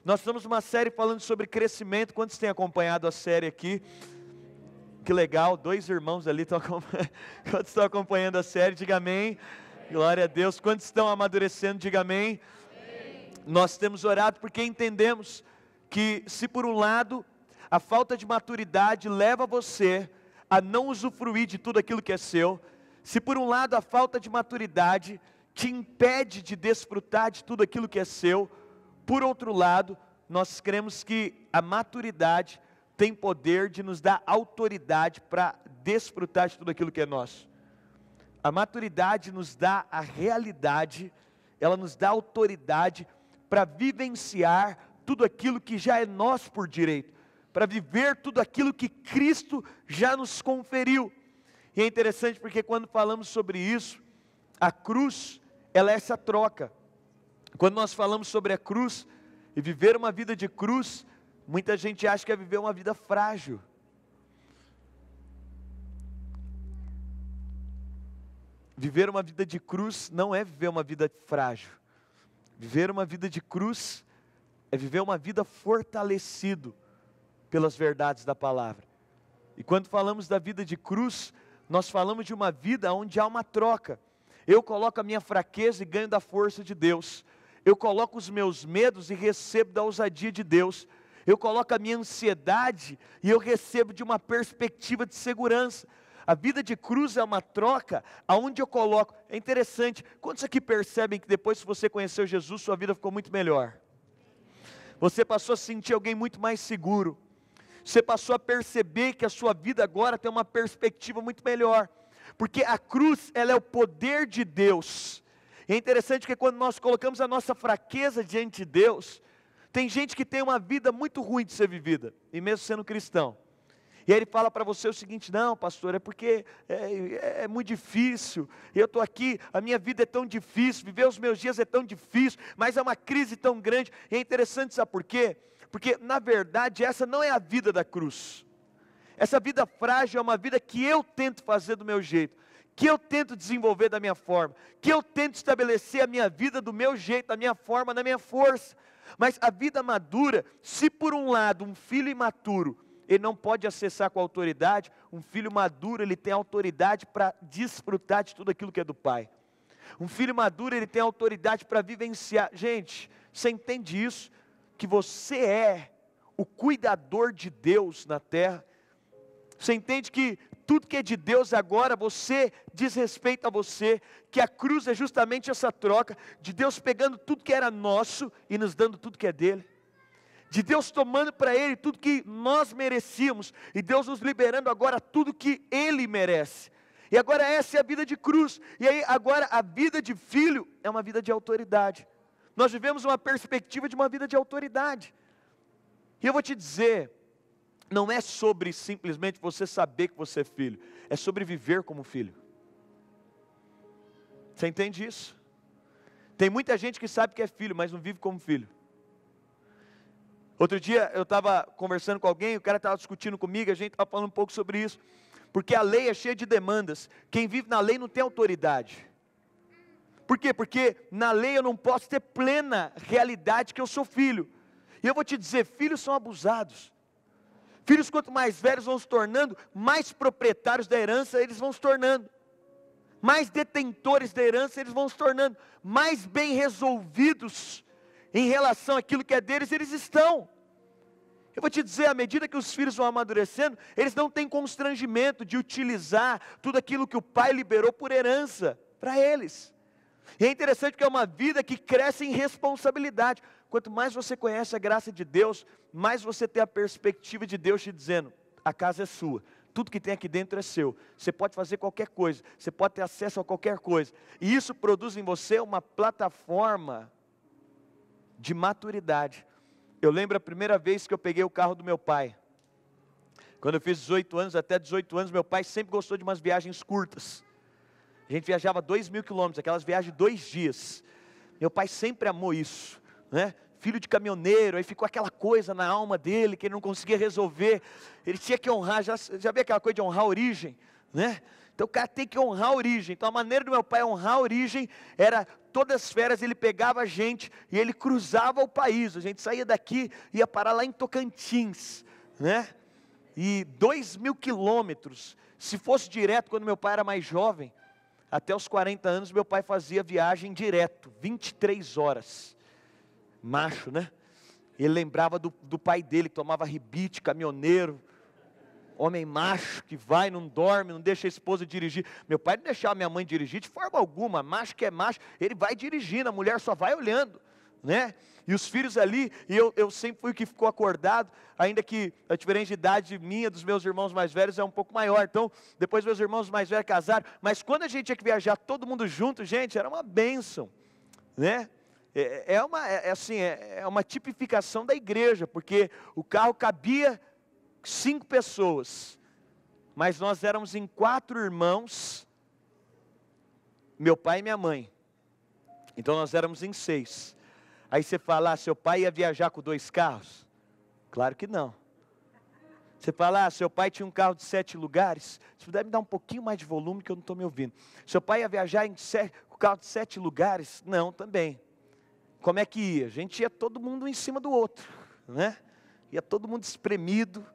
Nós estamos numa série falando sobre crescimento. Quantos têm acompanhado a série aqui? Que legal, 2 irmãos ali estão acompanhando. Quantos estão acompanhando a série? Diga amém. Glória a Deus. Quantos estão amadurecendo? Diga amém. Nós temos orado porque entendemos que, se por um lado a falta de maturidade leva você a não usufruir de tudo aquilo que é seu, se por um lado a falta de maturidade te impede de desfrutar de tudo aquilo que é seu, por outro lado, nós cremos que a maturidade tem poder de nos dar autoridade para desfrutar de tudo aquilo que é nosso. A maturidade nos dá a realidade, ela nos dá autoridade para vivenciar tudo aquilo que já é nosso por direito, para viver tudo aquilo que Cristo já nos conferiu. E é interessante porque quando falamos sobre isso, a cruz, ela é essa troca. Quando nós falamos sobre a cruz, e viver uma vida de cruz, muita gente acha que é viver uma vida frágil. Viver uma vida de cruz não é viver uma vida frágil. Viver uma vida de cruz é viver uma vida fortalecido pelas verdades da palavra. E quando falamos da vida de cruz, nós falamos de uma vida onde há uma troca. Eu coloco a minha fraqueza e ganho da força de Deus. Eu coloco os meus medos e recebo da ousadia de Deus. Eu coloco a minha ansiedade e eu recebo de uma perspectiva de segurança. A vida de cruz é uma troca, aonde eu coloco. É interessante, quantos aqui percebem que depois que você conheceu Jesus, sua vida ficou muito melhor? Você passou a se sentir alguém muito mais seguro. Você passou a perceber que a sua vida agora tem uma perspectiva muito melhor. Porque a cruz, ela é o poder de Deus. É interessante porque quando nós colocamos a nossa fraqueza diante de Deus, tem gente que tem uma vida muito ruim de ser vivida, e mesmo sendo cristão. E aí ele fala para você o seguinte: não, pastor, é porque é muito difícil, eu estou aqui, a minha vida é tão difícil, viver os meus dias é tão difícil, mas é uma crise tão grande. E é interessante, sabe por quê? Porque na verdade essa não é a vida da cruz. Essa vida frágil é uma vida que eu tento fazer do meu jeito, que eu tento desenvolver da minha forma, que eu tento estabelecer a minha vida do meu jeito, da minha forma, na minha força. Mas a vida madura, se por um lado um filho imaturo, ele não pode acessar com autoridade, um filho maduro ele tem autoridade para desfrutar de tudo aquilo que é do pai. Um filho maduro ele tem autoridade para vivenciar. Gente, você entende isso? Que você é o cuidador de Deus na terra. Você entende que tudo que é de Deus agora, você diz respeito a você, que a cruz é justamente essa troca, de Deus pegando tudo que era nosso e nos dando tudo que é dele, de Deus tomando para Ele tudo que nós merecíamos, e Deus nos liberando agora tudo que Ele merece. E agora essa é a vida de cruz, e aí agora a vida de filho é uma vida de autoridade. Nós vivemos uma perspectiva de uma vida de autoridade, e eu vou te dizer, não é sobre simplesmente você saber que você é filho, é sobre viver como filho. Você entende isso? Tem muita gente que sabe que é filho, mas não vive como filho. Outro dia eu estava conversando com alguém, o cara estava discutindo comigo, a gente estava falando um pouco sobre isso, porque a lei é cheia de demandas, quem vive na lei não tem autoridade. Por quê? Porque na lei eu não posso ter plena realidade que eu sou filho. E eu vou te dizer, filhos são abusados. Filhos, quanto mais velhos vão se tornando, mais proprietários da herança eles vão se tornando, mais detentores da herança eles vão se tornando, mais bem resolvidos em relação àquilo que é deles eles estão. Eu vou te dizer, à medida que os filhos vão amadurecendo, eles não têm constrangimento de utilizar tudo aquilo que o pai liberou por herança para eles. E é interessante porque é uma vida que cresce em responsabilidade. Quanto mais você conhece a graça de Deus, mais você tem a perspectiva de Deus te dizendo, a casa é sua, tudo que tem aqui dentro é seu, você pode fazer qualquer coisa, você pode ter acesso a qualquer coisa, e isso produz em você uma plataforma de maturidade. Eu lembro a primeira vez que eu peguei o carro do meu pai, quando eu fiz 18 anos, até 18 anos, meu pai sempre gostou de umas viagens curtas, a gente viajava 2.000 quilômetros, aquelas viagens de 2 dias, meu pai sempre amou isso, né? Filho de caminhoneiro, aí ficou aquela coisa na alma dele, que ele não conseguia resolver, ele tinha que honrar, já viu aquela coisa de honrar a origem, né? Então o cara tem que honrar a origem, então a maneira do meu pai honrar a origem, era todas as férias ele pegava a gente e ele cruzava o país. A gente saía daqui, ia parar lá em Tocantins, né? E 2.000 quilômetros. Se fosse direto, quando meu pai era mais jovem, até os 40 anos, meu pai fazia viagem direto, 23 horas. Macho, né? Ele lembrava do pai dele, que tomava ribite, caminhoneiro, homem macho, que vai, não dorme, não deixa a esposa dirigir. Meu pai não deixava minha mãe dirigir de forma alguma. Macho que é macho, ele vai dirigindo, a mulher só vai olhando, né? E os filhos ali, e eu sempre fui o que ficou acordado, ainda que a diferença de idade minha, dos meus irmãos mais velhos, é um pouco maior. Então, depois meus irmãos mais velhos casaram, mas quando a gente tinha que viajar todo mundo junto, gente, era uma bênção, né? É uma tipificação da igreja, porque o carro cabia 5 pessoas, mas nós éramos em 4 irmãos, meu pai e minha mãe, então nós éramos em 6. Aí você fala, seu pai ia viajar com 2 carros? Claro que não. Você fala, seu pai tinha um carro de 7 lugares? Se puder me dar um pouquinho mais de volume que eu não estou me ouvindo. Seu pai ia viajar com um carro de 7 lugares? Não, também. Como é que ia? A gente ia todo mundo em cima do outro, né? Ia todo mundo espremido,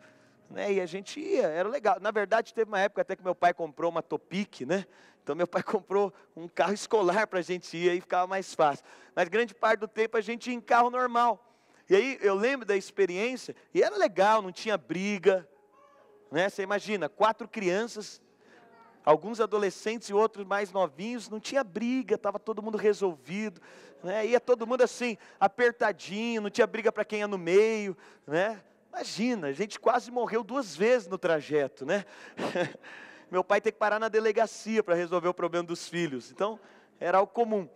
né? E a gente ia, era legal. Na verdade, teve uma época até que meu pai comprou uma Topic, né? Então meu pai comprou um carro escolar para a gente ir, aí ficava mais fácil. Mas grande parte do tempo a gente ia em carro normal. E aí eu lembro da experiência, e era legal, não tinha briga, né? Você imagina, 4 crianças, alguns adolescentes e outros mais novinhos, não tinha briga, estava todo mundo resolvido, né? Ia todo mundo assim, apertadinho, não tinha briga para quem ia no meio, né? Imagina, a gente quase morreu 2 vezes no trajeto, né? Meu pai tem que parar na delegacia para resolver o problema dos filhos, então era algo comum.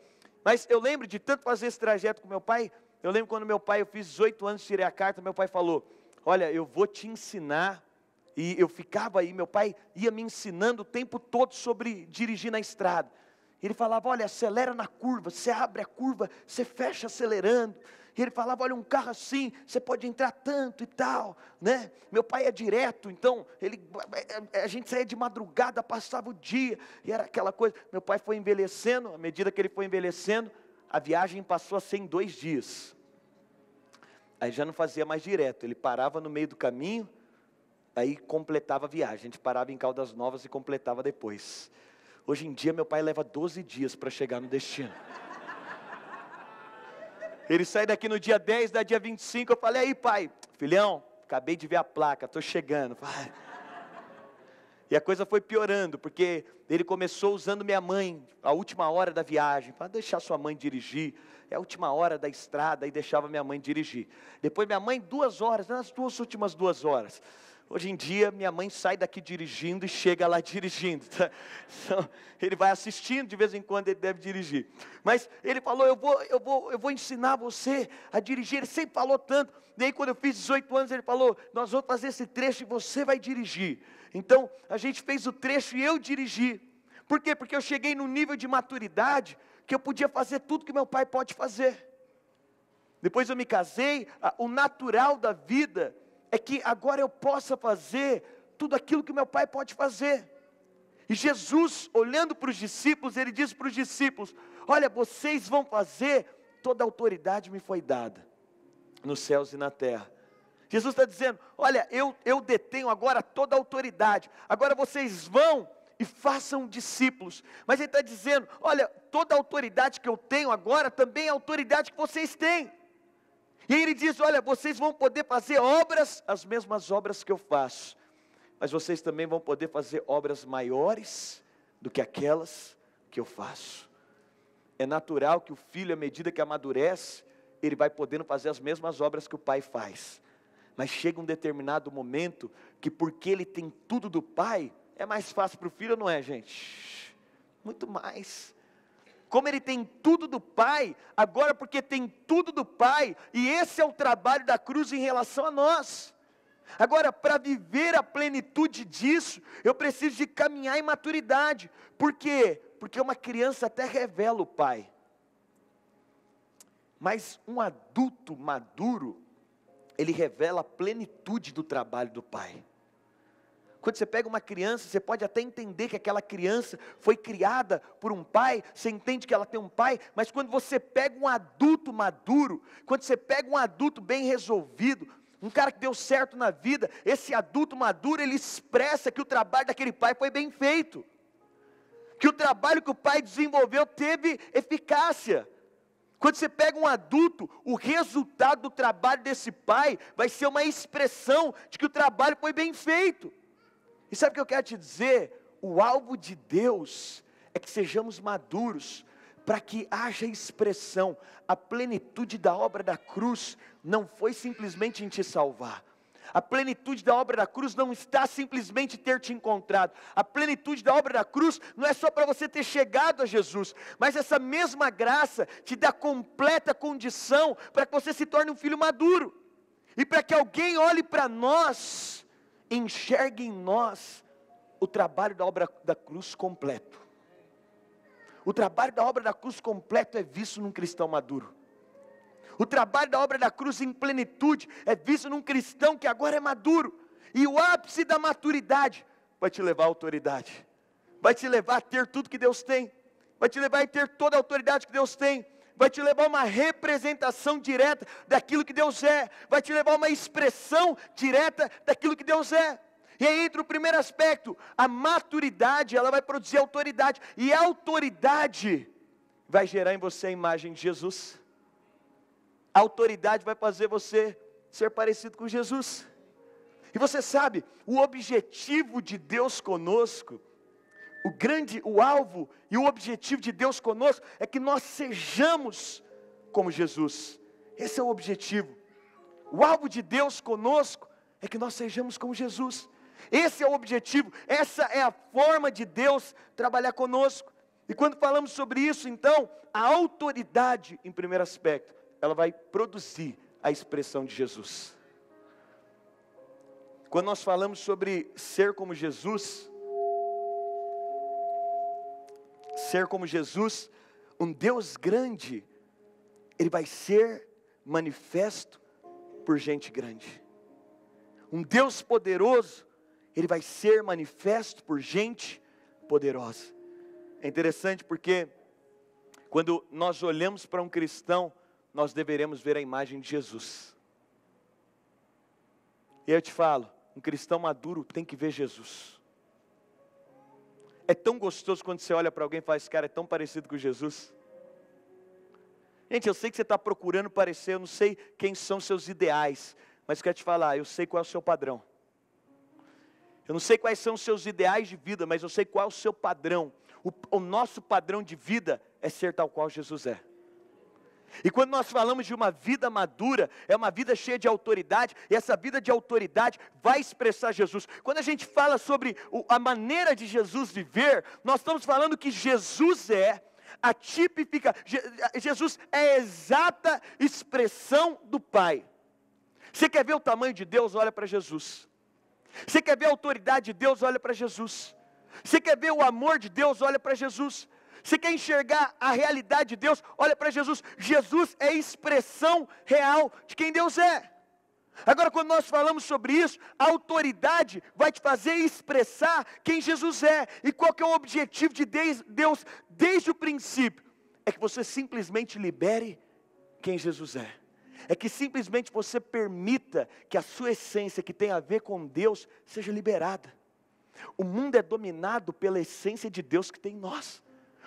Mas eu lembro de tanto fazer esse trajeto com meu pai, eu lembro quando meu pai, eu fiz 18 anos, tirei a carta, meu pai falou, olha, eu vou te ensinar, e eu ficava aí, meu pai ia me ensinando o tempo todo sobre dirigir na estrada. Ele falava, olha, acelera na curva, você abre a curva, você fecha acelerando. E ele falava, olha, um carro assim, você pode entrar tanto e tal, né? Meu pai é direto, então, a gente saía de madrugada, passava o dia, e era aquela coisa. Meu pai foi envelhecendo, à medida que ele foi envelhecendo, a viagem passou a ser em 2 dias. Aí já não fazia mais direto, ele parava no meio do caminho, aí completava a viagem. A gente parava em Caldas Novas e completava depois. Hoje em dia meu pai leva 12 dias para chegar no destino. Ele sai daqui no dia 10, da dia 25, eu falei, aí pai, filhão, acabei de ver a placa, estou chegando. E a coisa foi piorando, porque ele começou usando minha mãe, a última hora da viagem, para deixar sua mãe dirigir, é a última hora da estrada, e deixava minha mãe dirigir. Depois minha mãe 2 horas, nas últimas 2 horas. Hoje em dia, minha mãe sai daqui dirigindo e chega lá dirigindo. Tá? Então, ele vai assistindo, de vez em quando ele deve dirigir. Mas ele falou, eu vou ensinar você a dirigir. Ele sempre falou tanto. Daí quando eu fiz 18 anos, ele falou, nós vamos fazer esse trecho e você vai dirigir. Então, a gente fez o trecho e eu dirigi. Por quê? Porque eu cheguei num nível de maturidade que eu podia fazer tudo que meu pai pode fazer. Depois eu me casei, o natural da vida é que agora eu possa fazer tudo aquilo que meu pai pode fazer. E Jesus, olhando para os discípulos, ele diz para os discípulos, olha, vocês vão fazer, toda a autoridade me foi dada, nos céus e na terra. Jesus está dizendo, olha, eu detenho agora toda a autoridade, agora vocês vão e façam discípulos. Mas ele está dizendo, olha, toda a autoridade que eu tenho agora, também é a autoridade que vocês têm. E aí ele diz, olha, vocês vão poder fazer obras, as mesmas obras que eu faço, mas vocês também vão poder fazer obras maiores do que aquelas que eu faço. É natural que o filho, à medida que amadurece, ele vai podendo fazer as mesmas obras que o pai faz. Mas chega um determinado momento, que porque ele tem tudo do pai, é mais fácil para o filho, não é, gente? Muito mais. Como ele tem tudo do pai, agora porque tem tudo do pai, e esse é o trabalho da cruz em relação a nós. Agora, para viver a plenitude disso, eu preciso de caminhar em maturidade. Por quê? Porque uma criança até revela o pai. Mas um adulto maduro, ele revela a plenitude do trabalho do pai. Quando você pega uma criança, você pode até entender que aquela criança foi criada por um pai, você entende que ela tem um pai, mas quando você pega um adulto maduro, quando você pega um adulto bem resolvido, um cara que deu certo na vida, esse adulto maduro, ele expressa que o trabalho daquele pai foi bem feito, que o trabalho que o pai desenvolveu teve eficácia. Quando você pega um adulto, o resultado do trabalho desse pai vai ser uma expressão de que o trabalho foi bem feito. E sabe o que eu quero te dizer? O alvo de Deus é que sejamos maduros, para que haja expressão. A plenitude da obra da cruz não foi simplesmente em te salvar. A plenitude da obra da cruz não está simplesmente ter te encontrado. A plenitude da obra da cruz não é só para você ter chegado a Jesus, mas essa mesma graça te dá completa condição para que você se torne um filho maduro. E para que alguém olhe para nós, enxergue em nós o trabalho da obra da cruz completo. O trabalho da obra da cruz completo é visto num cristão maduro. O trabalho da obra da cruz em plenitude é visto num cristão que agora é maduro. E o ápice da maturidade vai te levar à autoridade. Vai te levar a ter tudo que Deus tem. Vai te levar a ter toda a autoridade que Deus tem. Vai te levar a uma representação direta daquilo que Deus é. Vai te levar a uma expressão direta daquilo que Deus é. E aí entra o primeiro aspecto, a maturidade, ela vai produzir autoridade. E a autoridade vai gerar em você a imagem de Jesus. A autoridade vai fazer você ser parecido com Jesus. E você sabe, o objetivo de Deus conosco, o alvo e o objetivo de Deus conosco é que nós sejamos como Jesus. Esse é o objetivo. O alvo de Deus conosco é que nós sejamos como Jesus. Esse é o objetivo, essa é a forma de Deus trabalhar conosco. E quando falamos sobre isso, então, a autoridade, em primeiro aspecto, ela vai produzir a expressão de Jesus. Quando nós falamos sobre ser como Jesus, um Deus grande, ele vai ser manifesto por gente grande. Um Deus poderoso, ele vai ser manifesto por gente poderosa. É interessante porque quando nós olhamos para um cristão, nós deveremos ver a imagem de Jesus. E eu te falo, um cristão maduro tem que ver Jesus. É tão gostoso quando você olha para alguém e fala, esse cara é tão parecido com Jesus. Gente, eu sei que você está procurando parecer, eu não sei quem são seus ideais, mas eu quero te falar, eu sei qual é o seu padrão. Eu não sei quais são os seus ideais de vida, mas eu sei qual é o seu padrão. O nosso padrão de vida é ser tal qual Jesus é. E quando nós falamos de uma vida madura, é uma vida cheia de autoridade, e essa vida de autoridade vai expressar Jesus. Quando a gente fala sobre a maneira de Jesus viver, nós estamos falando que Jesus é a tipifica, Jesus é a exata expressão do Pai. Você quer ver o tamanho de Deus? Olha para Jesus. Você quer ver a autoridade de Deus? Olha para Jesus. Você quer ver o amor de Deus? Olha para Jesus. Você quer enxergar a realidade de Deus? Olha para Jesus. Jesus é a expressão real de quem Deus é. Agora, quando nós falamos sobre isso, a autoridade vai te fazer expressar quem Jesus é. E qual que é o objetivo de Deus desde o princípio? É que você simplesmente libere quem Jesus é. É que simplesmente você permita que a sua essência, que tem a ver com Deus, seja liberada. O mundo é dominado pela essência de Deus que tem em nós.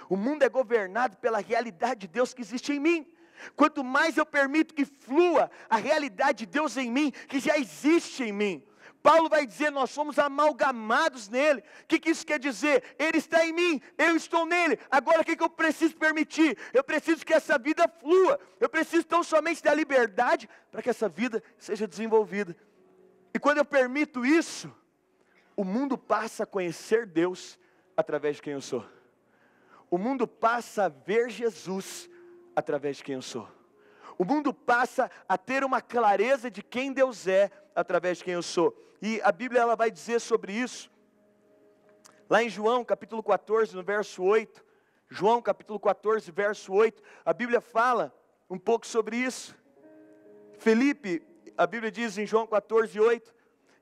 O mundo é governado pela realidade de Deus que existe em mim. Quanto mais eu permito que flua a realidade de Deus em mim, que já existe em mim. Paulo vai dizer, nós somos amalgamados nele. O que isso quer dizer? Ele está em mim, eu estou nele. Agora o que eu preciso permitir? Eu preciso que essa vida flua. Eu preciso tão somente da liberdade para que essa vida seja desenvolvida. E quando eu permito isso, o mundo passa a conhecer Deus através de quem eu sou. O mundo passa a ver Jesus através de quem eu sou. O mundo passa a ter uma clareza de quem Deus é através de quem eu sou. E a Bíblia ela vai dizer sobre isso, lá em João capítulo 14, no verso 8. João capítulo 14, verso 8. A Bíblia fala um pouco sobre isso. Felipe, a Bíblia diz em João 14, 8.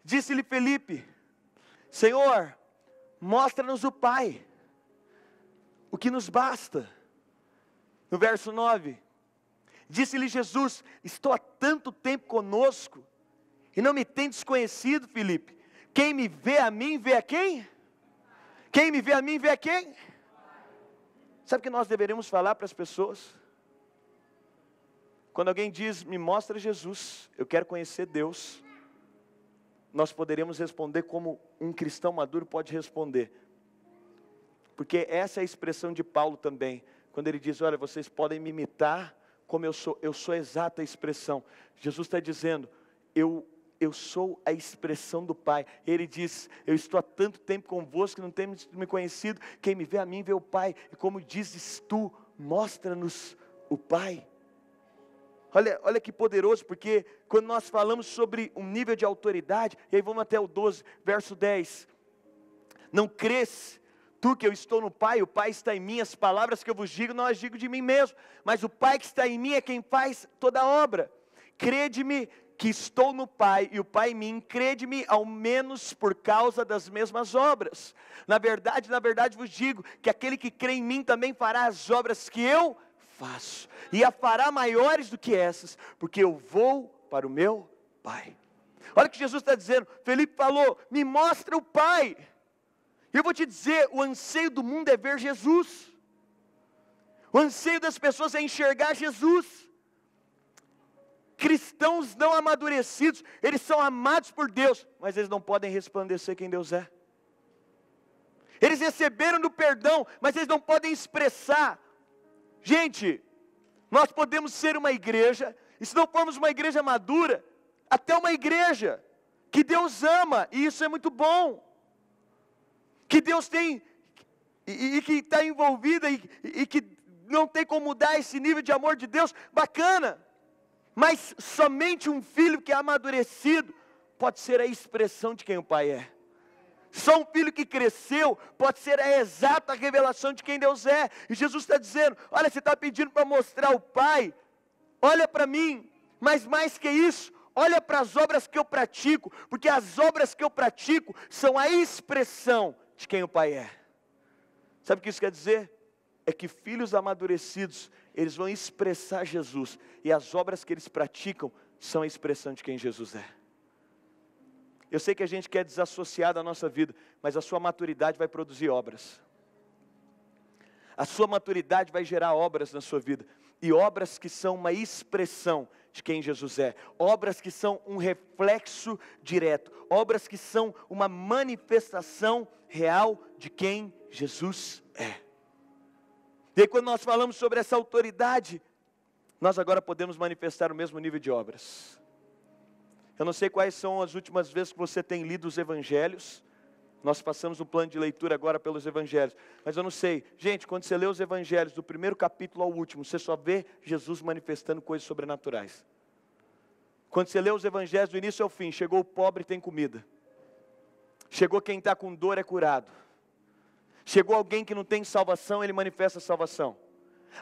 Disse-lhe Felipe, Senhor, mostra-nos o Pai, o que nos basta. No verso 9, disse-lhe Jesus: estou há tanto tempo conosco, e não me tendes conhecido, Filipe. Quem me vê a mim, vê a quem? Quem me vê a mim, vê a quem? Sabe o que nós deveríamos falar para as pessoas? Quando alguém diz, me mostra Jesus, eu quero conhecer Deus, nós poderíamos responder como um cristão maduro pode responder. Porque essa é a expressão de Paulo também, quando ele diz, olha, vocês podem me imitar como eu sou a exata expressão. Jesus está dizendo, eu sou a expressão do Pai. Ele diz, eu estou há tanto tempo convosco que não temos me conhecido, quem me vê a mim vê o Pai, e como dizes tu, mostra-nos o Pai. Olha que poderoso, porque quando nós falamos sobre um nível de autoridade, e aí vamos até o 12, verso 10, não crês tu que eu estou no Pai, o Pai está em mim, as palavras que eu vos digo, não as digo de mim mesmo, mas o Pai que está em mim é quem faz toda a obra. Crede-me que estou no Pai e o Pai em mim, crede-me ao menos por causa das mesmas obras. Na verdade vos digo que aquele que crê em mim também fará as obras que eu faço, e a fará maiores do que essas, porque eu vou para o meu Pai. Olha o que Jesus está dizendo. Felipe falou, me mostra o Pai. E eu vou te dizer, o anseio do mundo é ver Jesus. O anseio das pessoas é enxergar Jesus. Cristãos não amadurecidos, eles são amados por Deus, mas eles não podem resplandecer quem Deus é. Eles receberam do perdão, mas eles não podem expressar. Gente, nós podemos ser uma igreja, e se não formos uma igreja madura, até uma igreja que Deus ama, e isso é muito bom. Que Deus tem, e que está envolvida, e que não tem como mudar esse nível de amor de Deus, bacana. Mas somente um filho que é amadurecido pode ser a expressão de quem o Pai é. Só um filho que cresceu pode ser a exata revelação de quem Deus é. E Jesus está dizendo, olha, você está pedindo para mostrar o Pai, olha para mim, mas mais que isso, olha para as obras que eu pratico, porque as obras que eu pratico são a expressão de quem o Pai é. Sabe o que isso quer dizer? É que filhos amadurecidos, eles vão expressar Jesus, e as obras que eles praticam são a expressão de quem Jesus é. Eu sei que a gente quer desassociar da nossa vida, mas a sua maturidade vai produzir obras. A sua maturidade vai gerar obras na sua vida, e obras que são uma expressão de quem Jesus é, obras que são um reflexo direto, obras que são uma manifestação real de quem Jesus é. E aí quando nós falamos sobre essa autoridade, nós agora podemos manifestar o mesmo nível de obras. Eu não sei quais são as últimas vezes que você tem lido os evangelhos. Nós passamos um plano de leitura agora pelos evangelhos. Mas eu não sei. Gente, quando você lê os evangelhos, do primeiro capítulo ao último, você só vê Jesus manifestando coisas sobrenaturais. Quando você lê os evangelhos do início ao fim, chegou o pobre, tem comida. Chegou quem está com dor, é curado. Chegou alguém que não tem salvação, ele manifesta a salvação.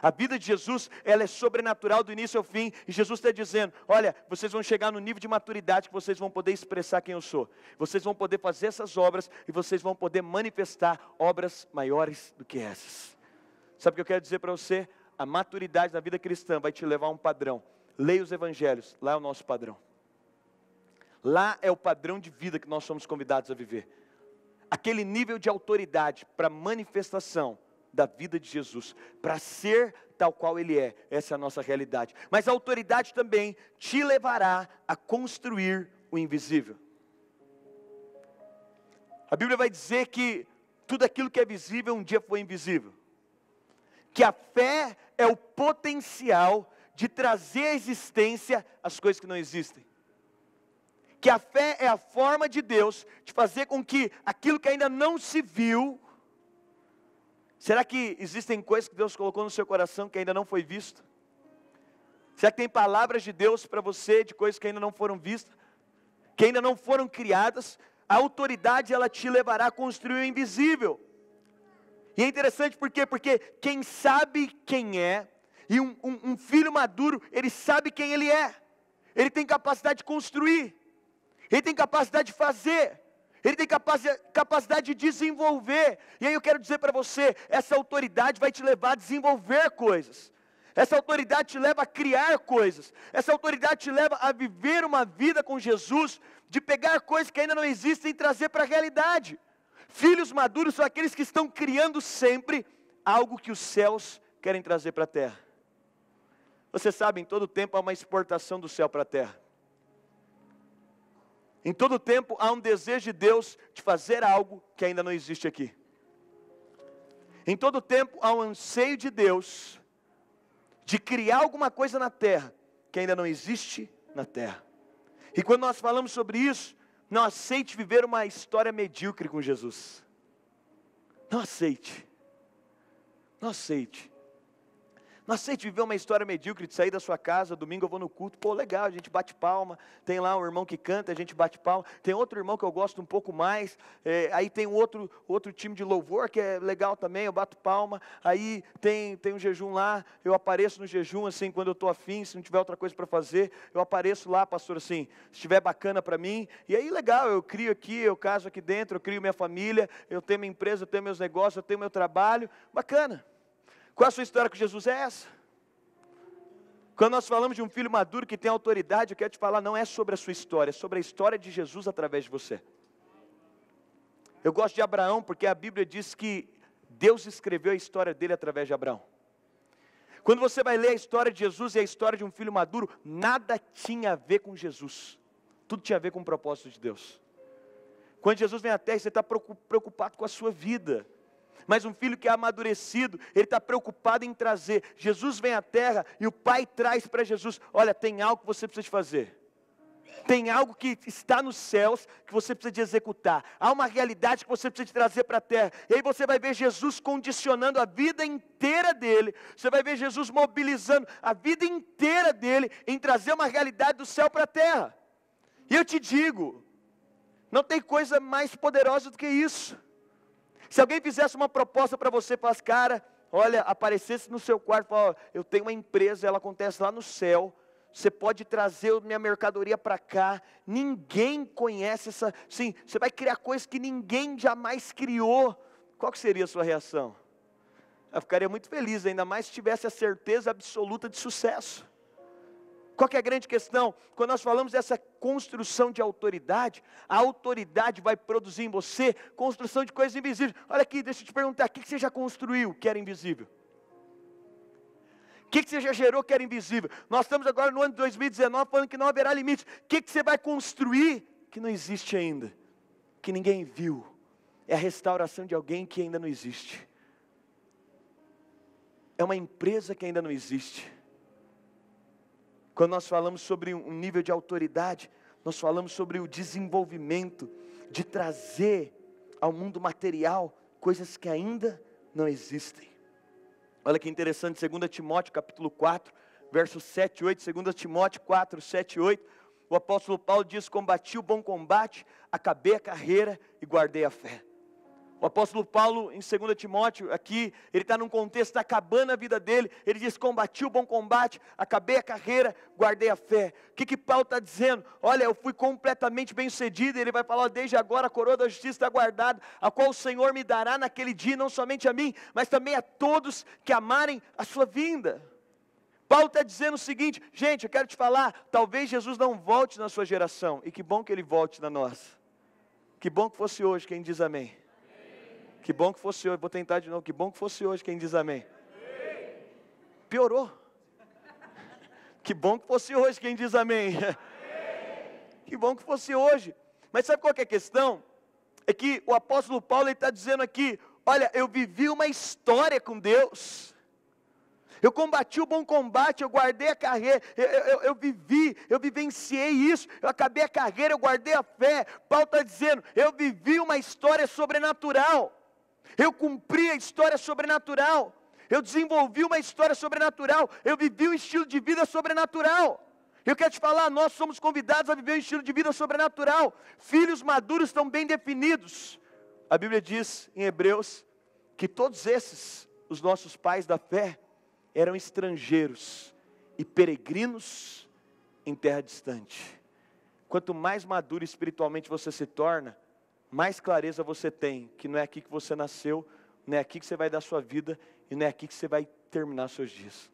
A vida de Jesus, ela é sobrenatural do início ao fim, e Jesus está dizendo, olha, vocês vão chegar no nível de maturidade que vocês vão poder expressar quem eu sou. Vocês vão poder fazer essas obras, e vocês vão poder manifestar obras maiores do que essas. Sabe o que eu quero dizer para você? A maturidade da vida cristã vai te levar a um padrão. Leia os evangelhos, lá é o nosso padrão. Lá é o padrão de vida que nós somos convidados a viver. Aquele nível de autoridade para manifestação da vida de Jesus, para ser tal qual Ele é, essa é a nossa realidade. Mas a autoridade também te levará a construir o invisível. A Bíblia vai dizer que tudo aquilo que é visível um dia foi invisível. Que a fé é o potencial de trazer à existência as coisas que não existem. Que a fé é a forma de Deus de fazer com que aquilo que ainda não se viu. Será que existem coisas que Deus colocou no seu coração que ainda não foi visto? Será que tem palavras de Deus para você de coisas que ainda não foram vistas? Que ainda não foram criadas? A autoridade, ela te levará a construir o invisível. E é interessante por quê? Porque quem sabe quem é, e um filho maduro, ele sabe quem ele é. Ele tem capacidade de construir. Ele tem capacidade de fazer. Ele tem capacidade de desenvolver. E aí eu quero dizer para você, essa autoridade vai te levar a desenvolver coisas. Essa autoridade te leva a criar coisas. Essa autoridade te leva a viver uma vida com Jesus, de pegar coisas que ainda não existem e trazer para a realidade. Filhos maduros são aqueles que estão criando sempre algo que os céus querem trazer para a terra. Você sabe, em todo tempo há uma exportação do céu para a terra. Em todo tempo há um desejo de Deus de fazer algo que ainda não existe aqui. Em todo tempo há um anseio de Deus de criar alguma coisa na terra que ainda não existe na terra. E quando nós falamos sobre isso, não aceite viver uma história medíocre com Jesus. Não aceite. Não aceite. Não aceite viver uma história medíocre de sair da sua casa, domingo eu vou no culto, pô, legal, a gente bate palma, tem lá um irmão que canta, a gente bate palma, tem outro irmão que eu gosto um pouco mais, aí tem outro time de louvor que é legal também, eu bato palma, aí tem um jejum lá, eu apareço no jejum, assim, quando eu estou afim, se não tiver outra coisa para fazer, eu apareço lá, pastor, assim, se estiver bacana para mim, e aí legal, eu crio aqui, eu caso aqui dentro, eu crio minha família, eu tenho minha empresa, eu tenho meus negócios, eu tenho meu trabalho, bacana. Qual a sua história com Jesus é essa? Quando nós falamos de um filho maduro que tem autoridade, eu quero te falar, não é sobre a sua história, é sobre a história de Jesus através de você. Eu gosto de Abraão porque a Bíblia diz que Deus escreveu a história dele através de Abraão. Quando você vai ler a história de Jesus e a história de um filho maduro, nada tinha a ver com Jesus. Tudo tinha a ver com o propósito de Deus. Quando Jesus vem à terra, você está preocupado com a sua vida. Mas um filho que é amadurecido, ele está preocupado em trazer. Jesus vem à terra e o Pai traz para Jesus, olha, tem algo que você precisa de fazer. Tem algo que está nos céus que você precisa de executar. Há uma realidade que você precisa de trazer para a terra. E aí você vai ver Jesus condicionando a vida inteira dele. Você vai ver Jesus mobilizando a vida inteira dele em trazer uma realidade do céu para a terra. E eu te digo, não tem coisa mais poderosa do que isso. Se alguém fizesse uma proposta para você, falasse, cara, olha, aparecesse no seu quarto, fala, eu tenho uma empresa, ela acontece lá no céu, você pode trazer minha mercadoria para cá, ninguém conhece essa, sim, você vai criar coisas que ninguém jamais criou, qual que seria a sua reação? Eu ficaria muito feliz, ainda mais se tivesse a certeza absoluta de sucesso. Qual que é a grande questão? Quando nós falamos dessa construção de autoridade, a autoridade vai produzir em você construção de coisas invisíveis. Olha aqui, deixa eu te perguntar, o que você já construiu que era invisível? O que você já gerou que era invisível? Nós estamos agora no ano de 2019 falando que não haverá limites. O que você vai construir que não existe ainda? Que ninguém viu. É a restauração de alguém que ainda não existe. É uma empresa que ainda não existe. Quando nós falamos sobre um nível de autoridade, nós falamos sobre o desenvolvimento, de trazer ao mundo material coisas que ainda não existem. Olha que interessante, 2 Timóteo capítulo 4, versos 7 e 8, 2 Timóteo 4, 7 e 8, o apóstolo Paulo diz, combati o bom combate, acabei a carreira e guardei a fé. O apóstolo Paulo, em 2 Timóteo, aqui, ele está num contexto, está acabando a vida dele, ele diz, combati o bom combate, acabei a carreira, guardei a fé. O que Paulo está dizendo? Olha, eu fui completamente bem sucedido, ele vai falar, desde agora a coroa da justiça está guardada, a qual o Senhor me dará naquele dia, não somente a mim, mas também a todos que amarem a sua vinda. Paulo está dizendo o seguinte, gente, eu quero te falar, talvez Jesus não volte na sua geração, e que bom que ele volte na nossa. Que bom que fosse hoje, quem diz amém. Que bom que fosse hoje, vou tentar de novo, que bom que fosse hoje, quem diz amém. Piorou. Que bom que fosse hoje, quem diz amém. Que bom que fosse hoje. Mas sabe qual que é a questão? É que o apóstolo Paulo está dizendo aqui, olha, eu vivi uma história com Deus. Eu combati o bom combate, eu guardei a carreira, eu vivenciei isso, eu acabei a carreira, eu guardei a fé. Paulo está dizendo, eu vivi uma história sobrenatural. Eu cumpri a história sobrenatural, eu desenvolvi uma história sobrenatural, eu vivi um estilo de vida sobrenatural. Eu quero te falar, nós somos convidados a viver um estilo de vida sobrenatural. Filhos maduros estão bem definidos. A Bíblia diz em Hebreus, que todos esses, os nossos pais da fé, eram estrangeiros e peregrinos em terra distante. Quanto mais maduro espiritualmente você se torna, mais clareza você tem que não é aqui que você nasceu, não é aqui que você vai dar sua vida e não é aqui que você vai terminar seus dias.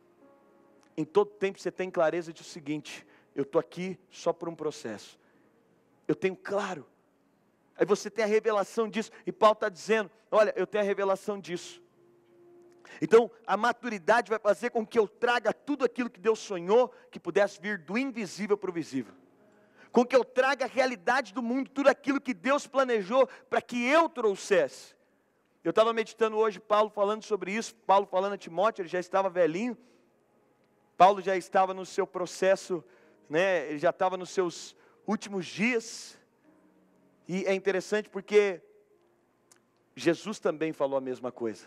Em todo tempo você tem clareza de o seguinte: eu estou aqui só por um processo. Eu tenho claro. Aí você tem a revelação disso, e Paulo está dizendo, olha, eu tenho a revelação disso. Então, a maturidade vai fazer com que eu traga tudo aquilo que Deus sonhou, que pudesse vir do invisível para o visível. Com que eu traga a realidade do mundo, tudo aquilo que Deus planejou para que eu trouxesse. Eu estava meditando hoje, Paulo falando sobre isso, Paulo falando a Timóteo, ele já estava velhinho. Paulo já estava no seu processo, né, ele já estava nos seus últimos dias. E é interessante porque Jesus também falou a mesma coisa.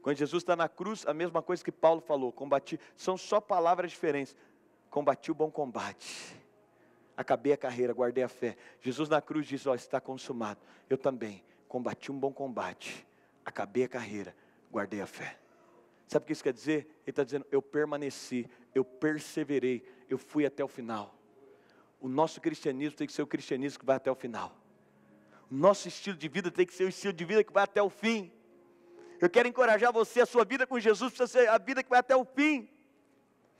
Quando Jesus está na cruz, a mesma coisa que Paulo falou, combati, são só palavras diferentes. Combati o bom combate, acabei a carreira, guardei a fé. Jesus na cruz diz, está consumado. Eu também, combati um bom combate, acabei a carreira, guardei a fé. Sabe o que isso quer dizer? Ele está dizendo, eu permaneci, eu perseverei, eu fui até o final. O nosso cristianismo tem que ser o cristianismo que vai até o final. O nosso estilo de vida tem que ser o estilo de vida que vai até o fim. Eu quero encorajar você, a sua vida com Jesus precisa ser a vida que vai até o fim.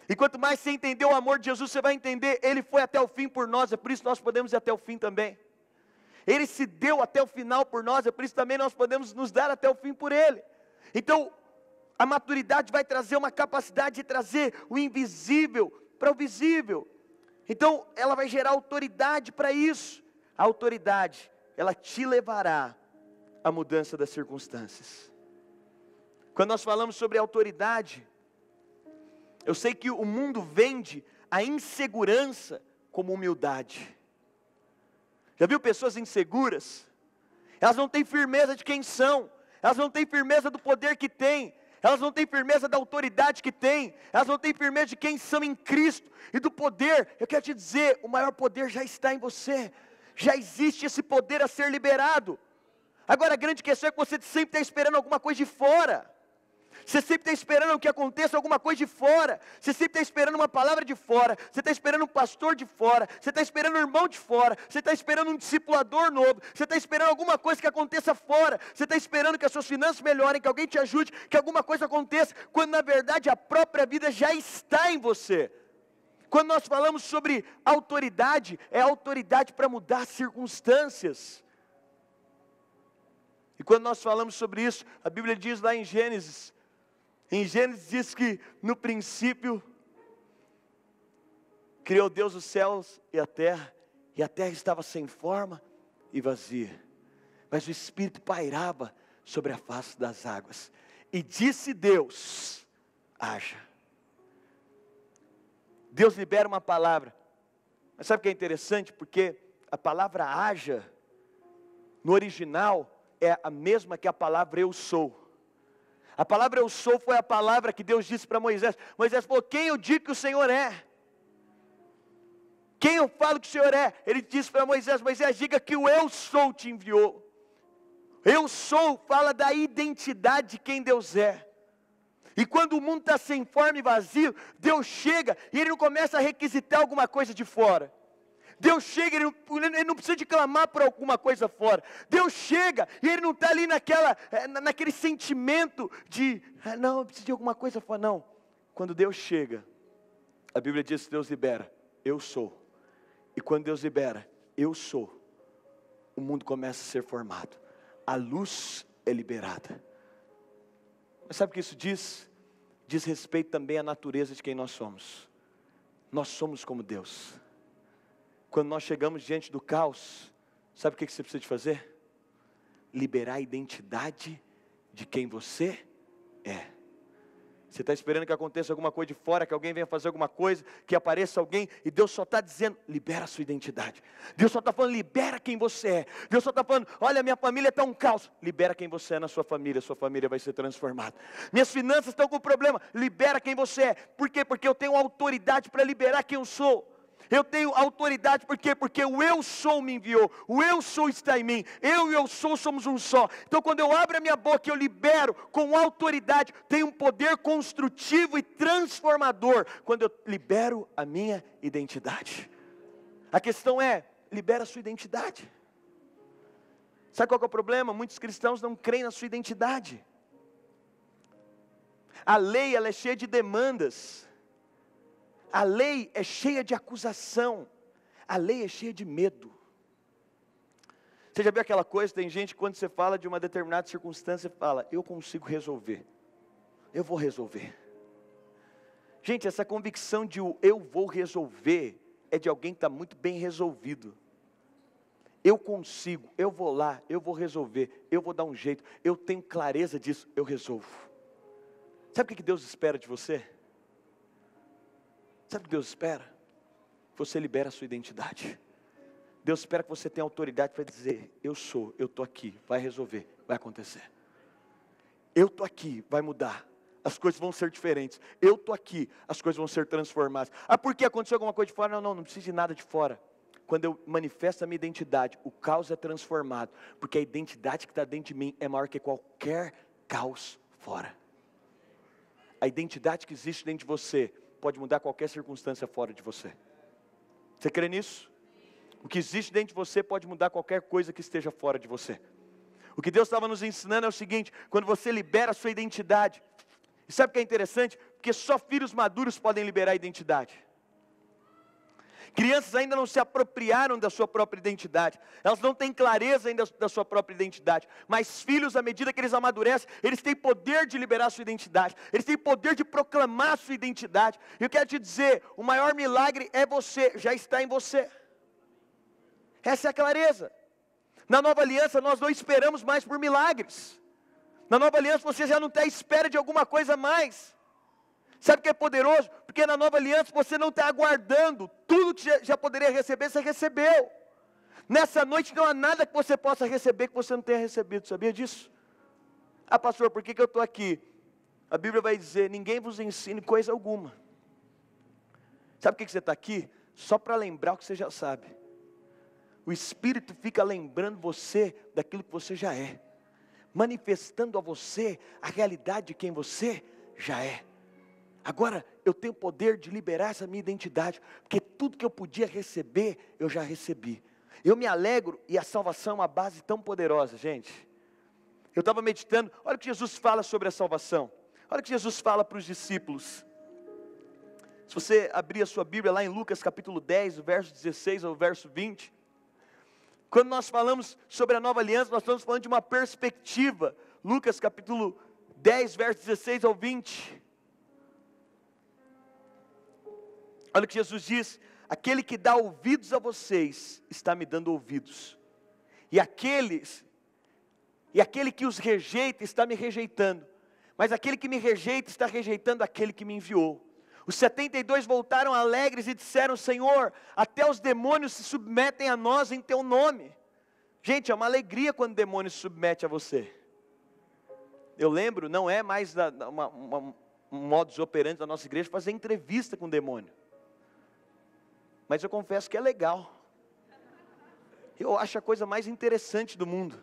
E quanto mais você entender o amor de Jesus, você vai entender, Ele foi até o fim por nós, é por isso que nós podemos ir até o fim também. Ele se deu até o final por nós, é por isso também nós podemos nos dar até o fim por Ele. Então, a maturidade vai trazer uma capacidade de trazer o invisível para o visível. Então, ela vai gerar autoridade para isso. A autoridade, ela te levará à mudança das circunstâncias. Quando nós falamos sobre autoridade, eu sei que o mundo vende a insegurança como humildade. Já viu pessoas inseguras? Elas não têm firmeza de quem são, elas não têm firmeza do poder que têm, elas não têm firmeza da autoridade que têm, elas não têm firmeza de quem são em Cristo e do poder. Eu quero te dizer, o maior poder já está em você, já existe esse poder a ser liberado. Agora a grande questão é que você sempre está esperando alguma coisa de fora. Você sempre está esperando que aconteça alguma coisa de fora. Você sempre está esperando uma palavra de fora. Você está esperando um pastor de fora. Você está esperando um irmão de fora. Você está esperando um discipulador novo. Você está esperando alguma coisa que aconteça fora. Você está esperando que as suas finanças melhorem, que alguém te ajude, que alguma coisa aconteça, quando na verdade a própria vida já está em você. Quando nós falamos sobre autoridade, é autoridade para mudar circunstâncias. E quando nós falamos sobre isso, a Bíblia diz lá em Gênesis diz que no princípio criou Deus os céus e a terra estava sem forma e vazia, mas o Espírito pairava sobre a face das águas, e disse Deus, haja. Deus libera uma palavra, mas sabe o que é interessante? Porque a palavra haja, no original, é a mesma que a palavra eu sou. A palavra eu sou foi a palavra que Deus disse para Moisés. Moisés falou, quem eu digo que o Senhor é? Quem eu falo que o Senhor é? Ele disse para Moisés, Moisés, diga que o eu sou te enviou. Eu sou fala da identidade de quem Deus é. E quando o mundo está sem forma e vazio, Deus chega e Ele não começa a requisitar alguma coisa de fora. Deus chega, Ele não precisa de clamar por alguma coisa fora. Deus chega e Ele não está ali naquele sentimento de, não, eu preciso de alguma coisa fora. Não, quando Deus chega, a Bíblia diz que Deus libera, eu sou. E quando Deus libera, eu sou, o mundo começa a ser formado. A luz é liberada. Mas sabe o que isso diz? Diz respeito também à natureza de quem nós somos. Nós somos como Deus. Quando nós chegamos diante do caos, sabe o que você precisa de fazer? Liberar a identidade de quem você é. Você está esperando que aconteça alguma coisa de fora, que alguém venha fazer alguma coisa, que apareça alguém, e Deus só está dizendo, libera a sua identidade. Deus só está falando, libera quem você é. Deus só está falando, olha, minha família está um caos. Libera quem você é na sua família vai ser transformada. Minhas finanças estão com problema, libera quem você é. Por quê? Porque eu tenho autoridade para liberar quem eu sou. Eu tenho autoridade, por quê? Porque o eu sou me enviou, o eu sou está em mim, eu e eu sou somos um só. Então quando eu abro a minha boca, eu libero com autoridade, tem um poder construtivo e transformador, quando eu libero a minha identidade. A questão é, libera a sua identidade. Sabe qual que é o problema? Muitos cristãos não creem na sua identidade. A lei, ela é cheia de demandas. A lei é cheia de acusação. A lei é cheia de medo. Você já viu aquela coisa, tem gente que quando você fala de uma determinada circunstância, fala, eu consigo resolver. Eu vou resolver. Gente, essa convicção de eu vou resolver, é de alguém que está muito bem resolvido. Eu consigo, eu vou lá, eu vou resolver, eu vou dar um jeito, eu tenho clareza disso, eu resolvo. Sabe o que Deus espera de você? Sabe o que Deus espera? Você libera a sua identidade. Deus espera que você tenha autoridade para dizer, eu sou, eu estou aqui, vai resolver, vai acontecer. Eu estou aqui, vai mudar, as coisas vão ser diferentes. Eu estou aqui, as coisas vão ser transformadas. Ah, por que aconteceu alguma coisa de fora? Não precisa de nada de fora. Quando eu manifesto a minha identidade, o caos é transformado, porque a identidade que está dentro de mim é maior que qualquer caos fora. A identidade que existe dentro de você pode mudar qualquer circunstância fora de você. Você crê nisso? O que existe dentro de você pode mudar qualquer coisa que esteja fora de você. O que Deus estava nos ensinando é o seguinte, quando você libera a sua identidade, e sabe o que é interessante? Porque só filhos maduros podem liberar a identidade. Crianças ainda não se apropriaram da sua própria identidade, elas não têm clareza ainda da sua própria identidade, mas filhos, à medida que eles amadurecem, eles têm poder de liberar a sua identidade, eles têm poder de proclamar a sua identidade. E eu quero te dizer, o maior milagre é você, já está em você. Essa é a clareza. Na nova aliança nós não esperamos mais por milagres. Na nova aliança você já não está à espera de alguma coisa a mais. Sabe o que é poderoso? Porque na nova aliança você não está aguardando. Tudo que já poderia receber, você recebeu. Nessa noite não há nada que você possa receber que você não tenha recebido. Sabia disso? Ah, pastor, por que eu estou aqui? A Bíblia vai dizer, ninguém vos ensine coisa alguma. Sabe por que você está aqui? Só para lembrar o que você já sabe. O Espírito fica lembrando você daquilo que você já é, manifestando a você a realidade de quem você já é. Agora, eu tenho o poder de liberar essa minha identidade, porque tudo que eu podia receber, eu já recebi. Eu me alegro, e a salvação é uma base tão poderosa, gente. Eu estava meditando, olha o que Jesus fala sobre a salvação. Olha o que Jesus fala para os discípulos. Se você abrir a sua Bíblia lá em Lucas capítulo 10, o verso 16 ao verso 20. Quando nós falamos sobre a nova aliança, nós estamos falando de uma perspectiva. Lucas capítulo 10, verso 16 ao 20. Olha o que Jesus diz, aquele que dá ouvidos a vocês, está me dando ouvidos. E aquele que os rejeita, está me rejeitando. Mas aquele que me rejeita, está rejeitando aquele que me enviou. Os 72 voltaram alegres e disseram, Senhor, até os demônios se submetem a nós em teu nome. Gente, é uma alegria quando o demônio se submete a você. Eu lembro, não é mais um modus operandi da nossa igreja fazer entrevista com o demônio. Mas eu confesso que é legal. Eu acho a coisa mais interessante do mundo,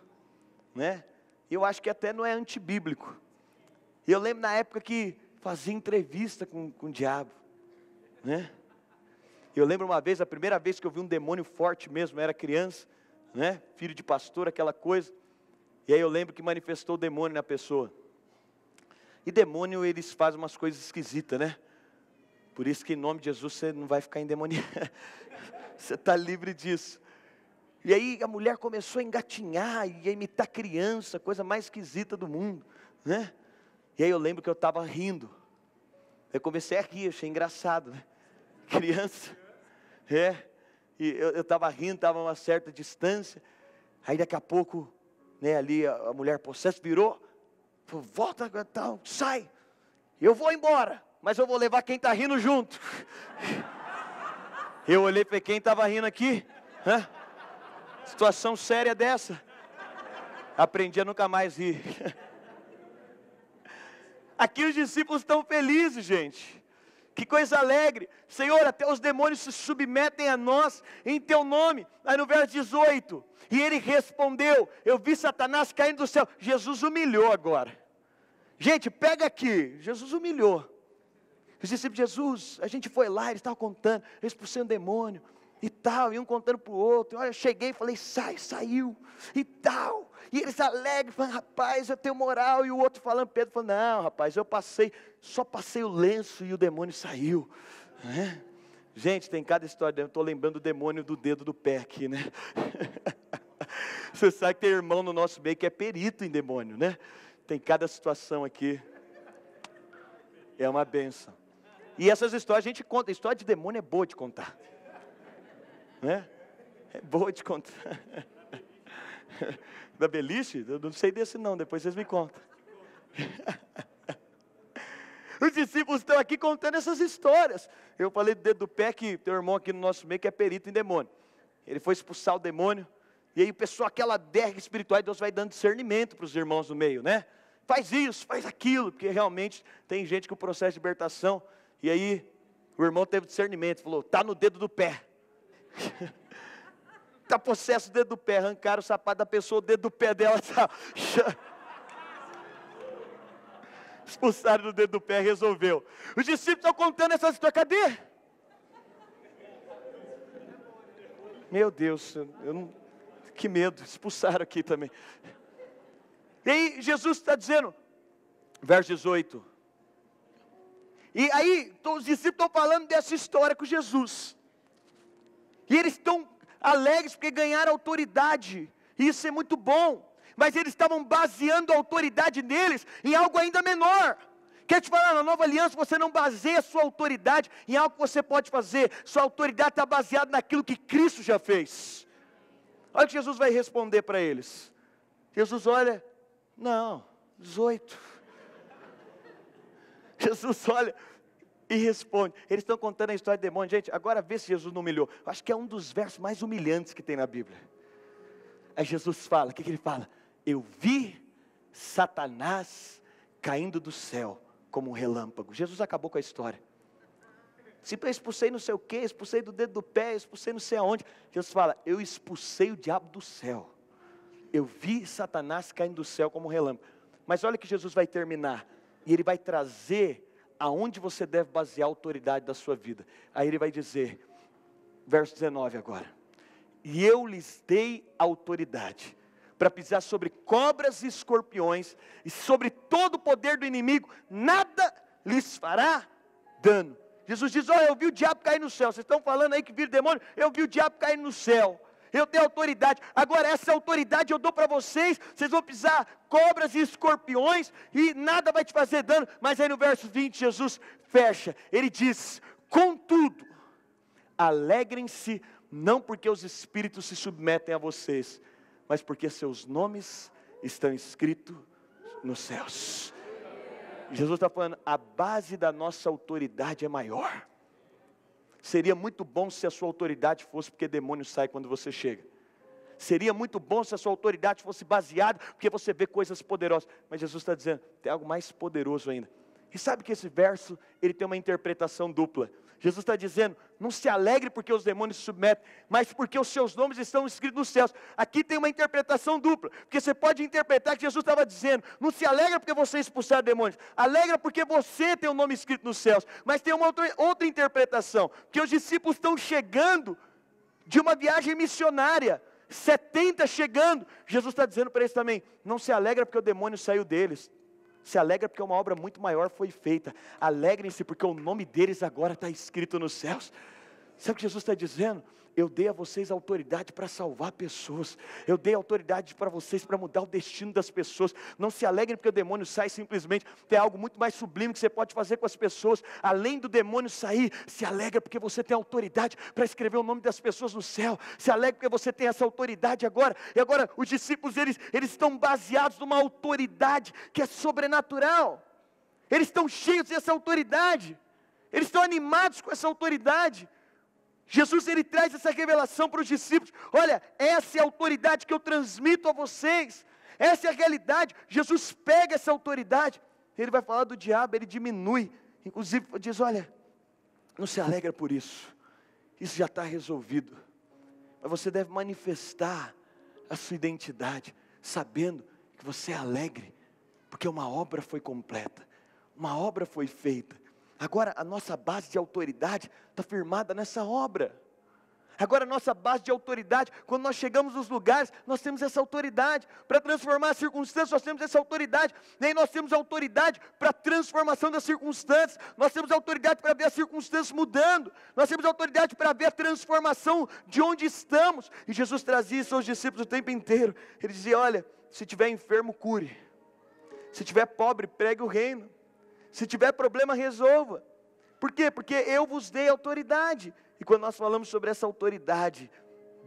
né? Eu acho que até não é antibíblico. E eu lembro na época que fazia entrevista com o diabo, né? Eu lembro uma vez, a primeira vez que eu vi um demônio forte mesmo, eu era criança, né? Filho de pastor, aquela coisa. E aí eu lembro que manifestou o demônio na pessoa. E demônio, eles fazem umas coisas esquisitas, né? Por isso que em nome de Jesus você não vai ficar endemoniado. Você está livre disso. E aí a mulher começou a engatinhar e a imitar criança, coisa mais esquisita do mundo, né? E aí eu lembro que eu estava rindo. Eu comecei a rir, achei engraçado, né? Criança. E eu estava rindo, estava a uma certa distância. Aí daqui a pouco, né, ali a mulher possessa virou. Falou, volta, tal, sai. Eu vou embora, mas eu vou levar quem está rindo junto. Eu olhei para quem estava rindo aqui. Né? Situação séria dessa. Aprendi a nunca mais rir. Aqui os discípulos estão felizes, gente. Que coisa alegre. Senhor, até os demônios se submetem a nós em teu nome. Aí no verso 18. E ele respondeu, eu vi Satanás caindo do céu. Jesus humilhou agora. Gente, pega aqui. Jesus humilhou. Os discípulos de Jesus, a gente foi lá, ele estava contando, eu expulsei um demônio. e tal, e um contando para o outro. Olha, eu cheguei e falei, saiu, e tal. E eles alegres, falando, rapaz, eu tenho moral. E o outro falando, Pedro falando, não, rapaz, só passei o lenço e o demônio saiu. Gente, tem cada história, eu estou lembrando do demônio do dedo do pé aqui, né? Você sabe que tem irmão no nosso meio que é perito em demônio, né? Tem cada situação aqui. É uma bênção. E essas histórias a gente conta, a história de demônio é boa de contar. Né? É boa de contar. Da beliche? Eu não sei desse não, depois vocês me contam. Os discípulos estão aqui contando essas histórias. Eu falei do dedo do pé que tem um irmão aqui no nosso meio que é perito em demônio. Ele foi expulsar o demônio. E aí o pessoal, aquela guerra espiritual, Deus vai dando discernimento para os irmãos no meio, né? Faz isso, faz aquilo, porque realmente tem gente que o processo de libertação, e aí o irmão teve discernimento, falou, está no dedo do pé. Está possesso do dedo do pé, arrancaram o sapato da pessoa, o dedo do pé dela está... Expulsaram do dedo do pé, resolveu. Os discípulos estão contando essa história, cadê? Meu Deus, eu não... que medo, expulsaram aqui também. E aí Jesus está dizendo, verso 18. E aí os discípulos estão falando dessa história com Jesus. E eles estão alegres porque ganharam autoridade. E isso é muito bom. Mas eles estavam baseando a autoridade deles em algo ainda menor. Quer te falar, na nova aliança você não baseia a sua autoridade em algo que você pode fazer. Sua autoridade está baseada naquilo que Cristo já fez. Olha o que Jesus vai responder para eles. Jesus olha, não, 18. Jesus olha e responde. Eles estão contando a história de demônio. Gente, agora vê se Jesus não humilhou. Acho que é um dos versos mais humilhantes que tem na Bíblia. Aí Jesus fala, o que ele fala? Eu vi Satanás caindo do céu como um relâmpago. Jesus acabou com a história. Se eu expulsei não sei o que, expulsei do dedo do pé, expulsei não sei aonde. Jesus fala, eu expulsei o diabo do céu. Eu vi Satanás caindo do céu como um relâmpago. Mas olha que Jesus vai terminar. E ele vai trazer aonde você deve basear a autoridade da sua vida. Aí ele vai dizer, verso 19 agora. E eu lhes dei autoridade para pisar sobre cobras e escorpiões, e sobre todo o poder do inimigo, nada lhes fará dano. Jesus diz, olha, eu vi o diabo cair no céu. Vocês estão falando aí que viram demônio? Eu vi o diabo cair no céu. Eu tenho autoridade. Agora essa autoridade eu dou para vocês. Vocês vão pisar cobras e escorpiões e nada vai te fazer dano. Mas aí no verso 20 Jesus fecha. Ele diz, contudo, alegrem-se não porque os espíritos se submetem a vocês, mas porque seus nomes estão escritos nos céus. Jesus está falando, a base da nossa autoridade é maior. Seria muito bom se a sua autoridade fosse porque demônio sai quando você chega. Seria muito bom se a sua autoridade fosse baseada porque você vê coisas poderosas. Mas Jesus está dizendo, tem algo mais poderoso ainda. E sabe que esse verso, ele tem uma interpretação dupla. Jesus está dizendo, não se alegre porque os demônios se submetem, mas porque os seus nomes estão escritos nos céus. Aqui tem uma interpretação dupla, porque você pode interpretar que Jesus estava dizendo, não se alegra porque você expulsar demônios, alegra porque você tem o nome escrito nos céus. Mas tem uma outra interpretação, que os discípulos estão chegando de uma viagem missionária, 70 chegando, Jesus está dizendo para eles também, não se alegra porque o demônio saiu deles. Se alegra porque uma obra muito maior foi feita. Alegrem-se porque o nome deles agora está escrito nos céus. Sabe o que Jesus está dizendo? Eu dei a vocês autoridade para salvar pessoas. Eu dei autoridade para vocês para mudar o destino das pessoas. Não se alegrem porque o demônio sai simplesmente. Tem algo muito mais sublime que você pode fazer com as pessoas. Além do demônio sair, se alegra porque você tem autoridade para escrever o nome das pessoas no céu. Se alegra porque você tem essa autoridade agora. E agora os discípulos, eles estão baseados numa autoridade que é sobrenatural. Eles estão cheios dessa autoridade. Eles estão animados com essa autoridade. Jesus, ele traz essa revelação para os discípulos. Olha, essa é a autoridade que eu transmito a vocês. Essa é a realidade. Jesus pega essa autoridade. Ele vai falar do diabo, ele diminui. Inclusive diz, olha, não se alegra por isso. Isso já está resolvido. Mas você deve manifestar a sua identidade, sabendo que você é alegre, porque uma obra foi completa. Uma obra foi feita. Agora a nossa base de autoridade está firmada nessa obra. Agora a nossa base de autoridade, quando nós chegamos nos lugares, nós temos essa autoridade. Para transformar as circunstâncias, nós temos essa autoridade. E aí nós temos autoridade para a transformação das circunstâncias. Nós temos autoridade para ver as circunstâncias mudando. Nós temos autoridade para ver a transformação de onde estamos. E Jesus trazia isso aos discípulos o tempo inteiro. Ele dizia, olha, se tiver enfermo, cure. Se tiver pobre, pregue o reino. Se tiver problema, resolva. Por quê? Porque eu vos dei autoridade. E quando nós falamos sobre essa autoridade,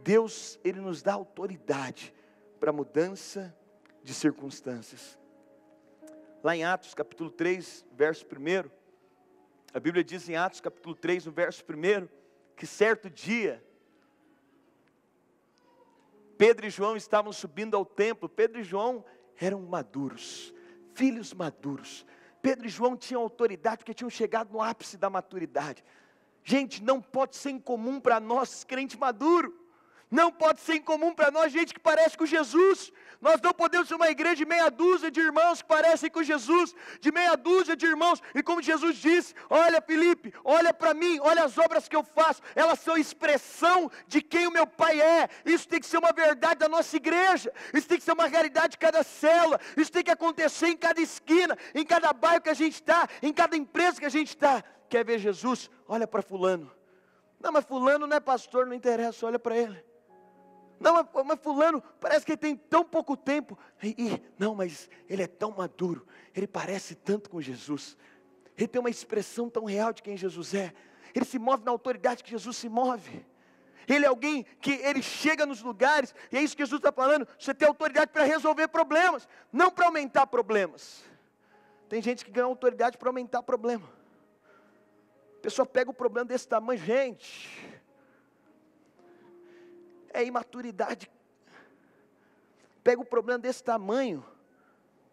Deus, Ele nos dá autoridade para mudança de circunstâncias. Lá em Atos capítulo 3, verso 1, a Bíblia diz em Atos capítulo 3, no verso 1, que certo dia, Pedro e João estavam subindo ao templo. Pedro e João eram maduros, filhos maduros. Pedro e João tinham autoridade porque tinham chegado no ápice da maturidade. Gente, não pode ser incomum para nós, crente maduro. Não pode ser incomum para nós, gente que parece com Jesus. Nós não podemos ser uma igreja de meia dúzia de irmãos que parecem com Jesus, de meia dúzia de irmãos, e como Jesus disse, olha Felipe, olha para mim, olha as obras que eu faço, elas são expressão de quem o meu Pai é. Isso tem que ser uma verdade da nossa igreja, isso tem que ser uma realidade de cada célula, isso tem que acontecer em cada esquina, em cada bairro que a gente está, em cada empresa que a gente está. Quer ver Jesus? Olha para fulano. Não, mas fulano não é pastor, não interessa, olha para ele. Não, mas fulano, parece que ele tem tão pouco tempo. Não, mas ele é tão maduro, ele parece tanto com Jesus. Ele tem uma expressão tão real de quem Jesus é. Ele se move na autoridade que Jesus se move. Ele é alguém que ele chega nos lugares, e é isso que Jesus está falando, você tem autoridade para resolver problemas, não para aumentar problemas. Tem gente que ganha autoridade para aumentar problema. A pessoa pega o problema desse tamanho, gente, é imaturidade. Pega o problema desse tamanho,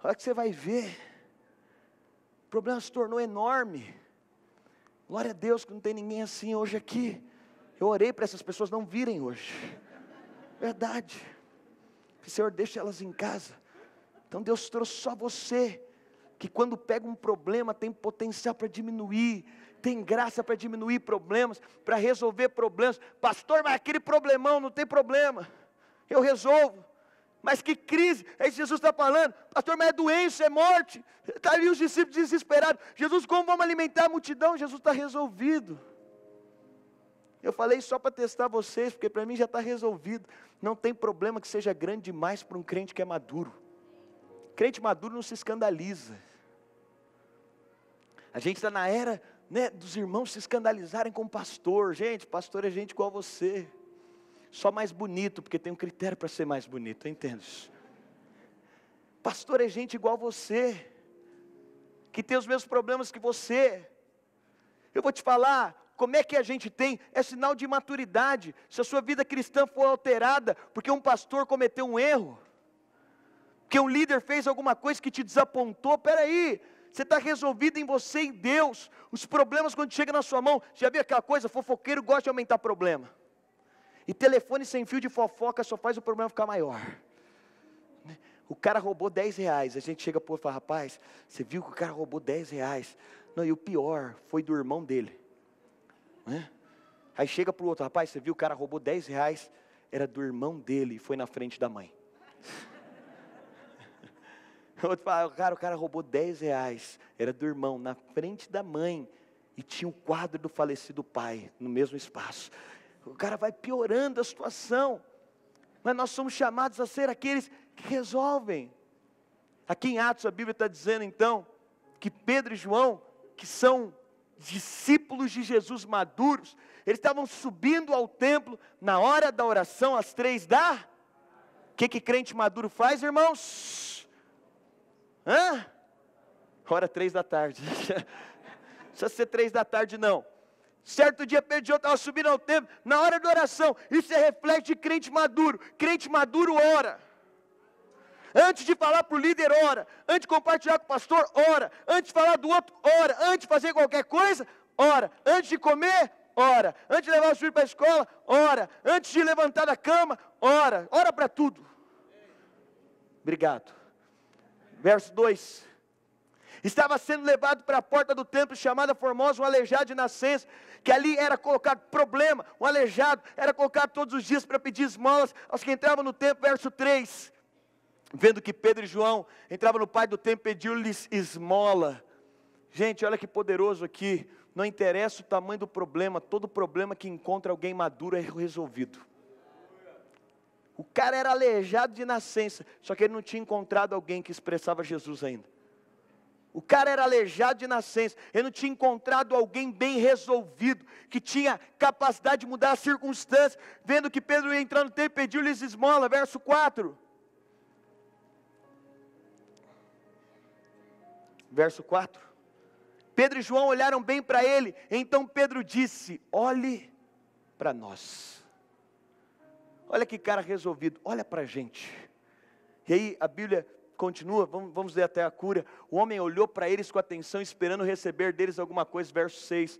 olha que você vai ver, o problema se tornou enorme. Glória a Deus que não tem ninguém assim hoje aqui. Eu orei para essas pessoas não virem hoje, verdade. Que o Senhor deixe elas em casa. Então Deus trouxe só você, que quando pega um problema tem potencial para diminuir, tem graça para diminuir problemas, para resolver problemas. Pastor, mas aquele problemão, não tem problema, eu resolvo. Mas que crise, é isso que Jesus está falando. Pastor, mas é doença, é morte. Está ali os discípulos desesperados. Jesus, como vamos alimentar a multidão? Jesus está resolvido. Eu falei só para testar vocês, porque para mim já está resolvido. Não tem problema que seja grande demais para um crente que é maduro. Crente maduro não se escandaliza. A gente está na era, né, dos irmãos se escandalizarem com o pastor. Gente, pastor é gente igual a você. Só mais bonito, porque tem um critério para ser mais bonito, eu entendo isso. Pastor é gente igual a você, que tem os mesmos problemas que você. Eu vou te falar, como é que a gente tem, é sinal de imaturidade. Se a sua vida cristã for alterada, porque um pastor cometeu um erro, porque um líder fez alguma coisa que te desapontou, peraí, você está resolvido em você e em Deus. Os problemas quando chegam na sua mão, já viu aquela coisa, fofoqueiro gosta de aumentar problema. E telefone sem fio de fofoca só faz o problema ficar maior. O cara roubou 10 reais, a gente chega para o outro e fala, rapaz, você viu que o cara roubou 10 reais? Não, e o pior, foi do irmão dele. Né? Aí chega para o outro, rapaz, você viu o cara roubou 10 reais? Era do irmão dele e foi na frente da mãe. O outro fala, o cara roubou 10 reais, era do irmão, na frente da mãe. E tinha um quadro do falecido pai, no mesmo espaço. O cara vai piorando a situação. Mas nós somos chamados a ser aqueles que resolvem. Aqui em Atos a Bíblia está dizendo então, que Pedro e João, que são discípulos de Jesus maduros, eles estavam subindo ao templo, na hora da oração, às 3 da... O que crente maduro faz, irmãos? Hora 3 da tarde. Não precisa ser 3 da tarde não. Certo dia Pedro e João estavam subindo ao templo, na hora da oração. Isso é reflexo de crente maduro. Crente maduro ora. Antes de falar para o líder, ora. Antes de compartilhar com o pastor, ora. Antes de falar do outro, ora. Antes de fazer qualquer coisa, ora. Antes de comer, ora. Antes de levar o filho para a escola, ora. Antes de levantar da cama, ora. Ora para tudo. Obrigado. Verso 2. Estava sendo levado para a porta do templo, chamada Formosa, um aleijado de nascença, que ali era colocado problema, um aleijado era colocado todos os dias para pedir esmolas aos que entravam no templo, verso 3. Vendo que Pedro e João entravam no pátio do templo, pediu-lhes esmola. Gente, olha que poderoso aqui, não interessa o tamanho do problema, todo problema que encontra alguém maduro é resolvido. O cara era aleijado de nascença, só que ele não tinha encontrado alguém que expressava Jesus ainda. O cara era aleijado de nascença, ele não tinha encontrado alguém bem resolvido, que tinha capacidade de mudar as circunstâncias. Vendo que Pedro ia entrar no templo, pediu-lhes esmola, verso 4. Verso 4. Pedro e João olharam bem para ele, então Pedro disse: olhe para nós. Olha que cara resolvido, olha para a gente. E aí a Bíblia continua, vamos ler até a cura. O homem olhou para eles com atenção, esperando receber deles alguma coisa, verso 6.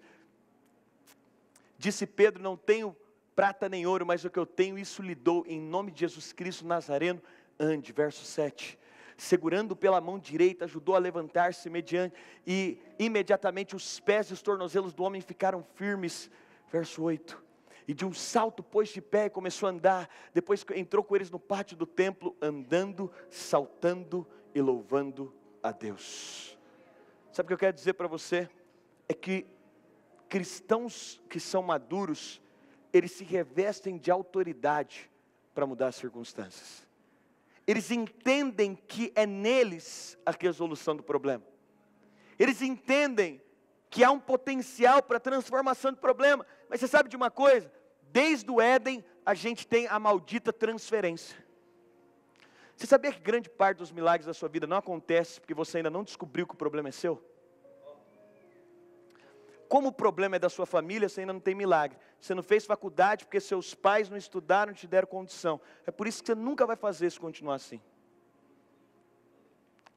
Disse Pedro: não tenho prata nem ouro, mas o que eu tenho, isso lhe dou, em nome de Jesus Cristo Nazareno, ande. Verso 7. Segurando pela mão direita, ajudou a levantar-se e imediatamente os pés e os tornozelos do homem ficaram firmes. Verso 8. E de um salto pôs de pé e começou a andar. Depois entrou com eles no pátio do templo, andando, saltando e louvando a Deus. Sabe o que eu quero dizer para você? É que cristãos que são maduros, eles se revestem de autoridade para mudar as circunstâncias. Eles entendem que é neles a resolução do problema. Eles entendem que há um potencial para a transformação do problema. Mas você sabe de uma coisa? Desde o Éden, a gente tem a maldita transferência. Você sabia que grande parte dos milagres da sua vida não acontece porque você ainda não descobriu que o problema é seu? Como o problema é da sua família, você ainda não tem milagre. Você não fez faculdade porque seus pais não estudaram, não te deram condição. É por isso que você nunca vai fazer se continuar assim.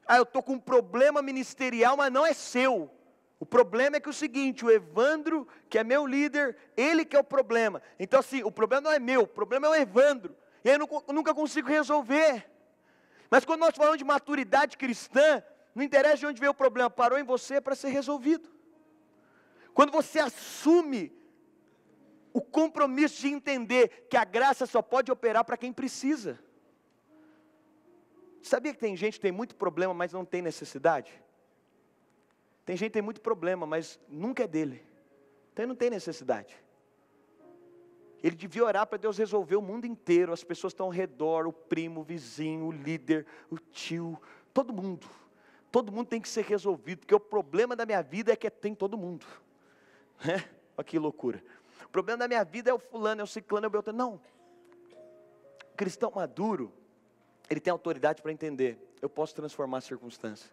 Eu estou com um problema ministerial, mas não é seu. O problema é que é o seguinte, o Evandro, que é meu líder, ele que é o problema. Então assim, o problema não é meu, o problema é o Evandro. E aí eu nunca consigo resolver. Mas quando nós falamos de maturidade cristã, não interessa de onde veio o problema, parou em você para ser resolvido. Quando você assume o compromisso de entender que a graça só pode operar para quem precisa. Sabia que tem gente que tem muito problema, mas não tem necessidade? Tem gente que tem muito problema, mas nunca é dele. Então ele não tem necessidade. Ele devia orar para Deus resolver o mundo inteiro. As pessoas estão ao redor, o primo, o vizinho, o líder, o tio, todo mundo. Todo mundo tem que ser resolvido, porque o problema da minha vida é que tem todo mundo. Olha que loucura. O problema da minha vida é o fulano, é o ciclano, é o beltrano. Não. O cristão maduro, ele tem autoridade para entender. Eu posso transformar a circunstância.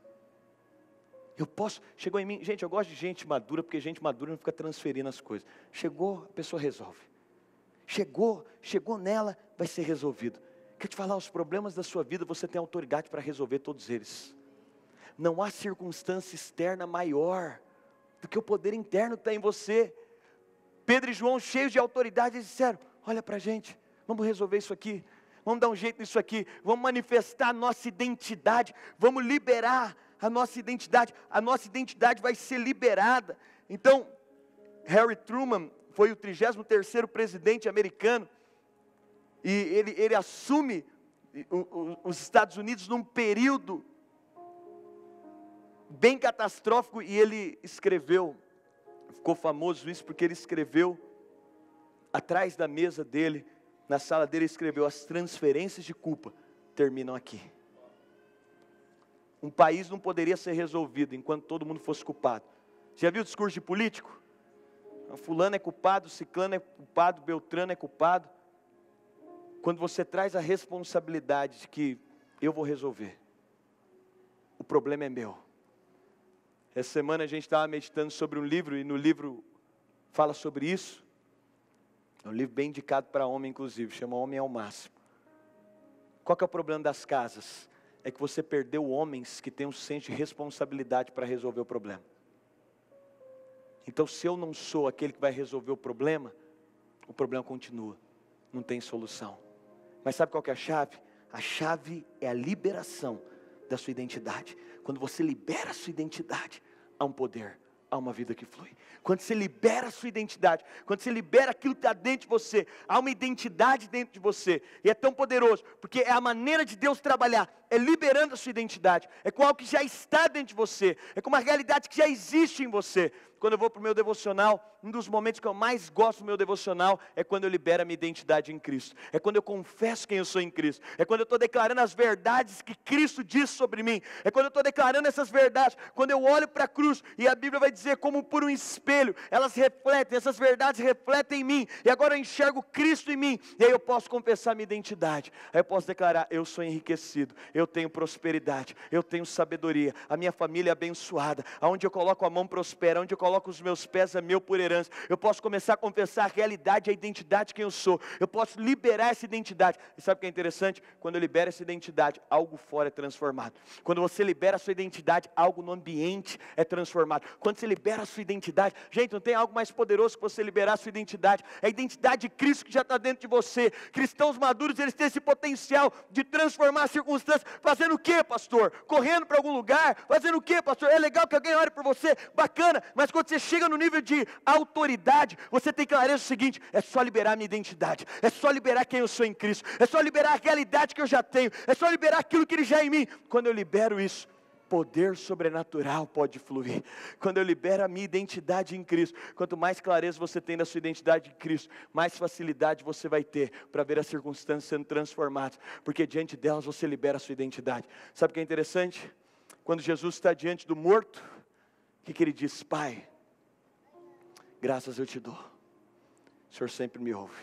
Eu posso, chegou em mim, gente, eu gosto de gente madura, porque gente madura não fica transferindo as coisas. Chegou, a pessoa resolve. Chegou nela, vai ser resolvido. Quer te falar, os problemas da sua vida, você tem autoridade para resolver todos eles. Não há circunstância externa maior do que o poder interno que está em você. Pedro e João, cheios de autoridade, eles disseram: olha para a gente, vamos resolver isso aqui. Vamos dar um jeito nisso aqui, vamos manifestar a nossa identidade, vamos liberar a nossa identidade vai ser liberada. Então, Harry Truman foi o 33º presidente americano, e ele assume os Estados Unidos num período bem catastrófico, e ele escreveu, ficou famoso isso porque ele escreveu, atrás da mesa dele, na sala dele, escreveu: as transferências de culpa terminam aqui. Um país não poderia ser resolvido enquanto todo mundo fosse culpado. Já viu o discurso de político? Fulano é culpado, ciclano é culpado, beltrano é culpado. Quando você traz a responsabilidade de que eu vou resolver, o problema é meu. Essa semana a gente estava meditando sobre um livro, e no livro fala sobre isso. É um livro bem indicado para homem, inclusive, chama Homem ao Máximo. Qual que é o problema das casas? É que você perdeu homens que têm um senso de responsabilidade para resolver o problema. Então, se eu não sou aquele que vai resolver o problema continua, não tem solução. Mas sabe qual que é a chave? A chave é a liberação da sua identidade. Quando você libera a sua identidade, há um poder, há uma vida que flui. Quando você libera a sua identidade, quando você libera aquilo que está dentro de você, há uma identidade dentro de você. E é tão poderoso, porque é a maneira de Deus trabalhar, é liberando a sua identidade, é com algo que já está dentro de você, é com uma realidade que já existe em você. Quando eu vou para o meu devocional, um dos momentos que eu mais gosto do meu devocional é quando eu libero a minha identidade em Cristo. É quando eu confesso quem eu sou em Cristo. É quando eu estou declarando as verdades que Cristo diz sobre mim. É quando eu estou declarando essas verdades. Quando eu olho para a cruz e a Bíblia vai dizer como por um espelho, elas refletem, essas verdades refletem em mim. E agora eu enxergo Cristo em mim. E aí eu posso confessar a minha identidade. Aí eu posso declarar, eu sou enriquecido, eu tenho prosperidade, eu tenho sabedoria, a minha família é abençoada. Aonde eu coloco a mão prospera, onde eu coloco os meus pés é meu por herança. Eu posso começar a confessar a realidade, a identidade de quem eu sou. Eu posso liberar essa identidade. E sabe o que é interessante? Quando eu libero essa identidade, algo fora é transformado. Quando você libera a sua identidade, algo no ambiente é transformado. Quando você libera a sua identidade, gente, não tem algo mais poderoso que você liberar a sua identidade. É a identidade de Cristo que já está dentro de você. Cristãos maduros, eles têm esse potencial de transformar as circunstâncias. Fazendo o quê, pastor? Correndo para algum lugar? Fazendo o quê, pastor? É legal que alguém ore por você, bacana, mas quando você chega no nível de autoridade, você tem clareza do seguinte: é só liberar a minha identidade, é só liberar quem eu sou em Cristo, é só liberar a realidade que eu já tenho, é só liberar aquilo que Ele já é em mim. Quando eu libero isso, poder sobrenatural pode fluir. Quando eu libero a minha identidade em Cristo, quanto mais clareza você tem da sua identidade em Cristo, mais facilidade você vai ter para ver as circunstâncias sendo transformadas, porque diante delas você libera a sua identidade. Sabe o que é interessante? Quando Jesus está diante do morto, o que Ele diz? Pai, graças eu te dou, o Senhor sempre me ouve.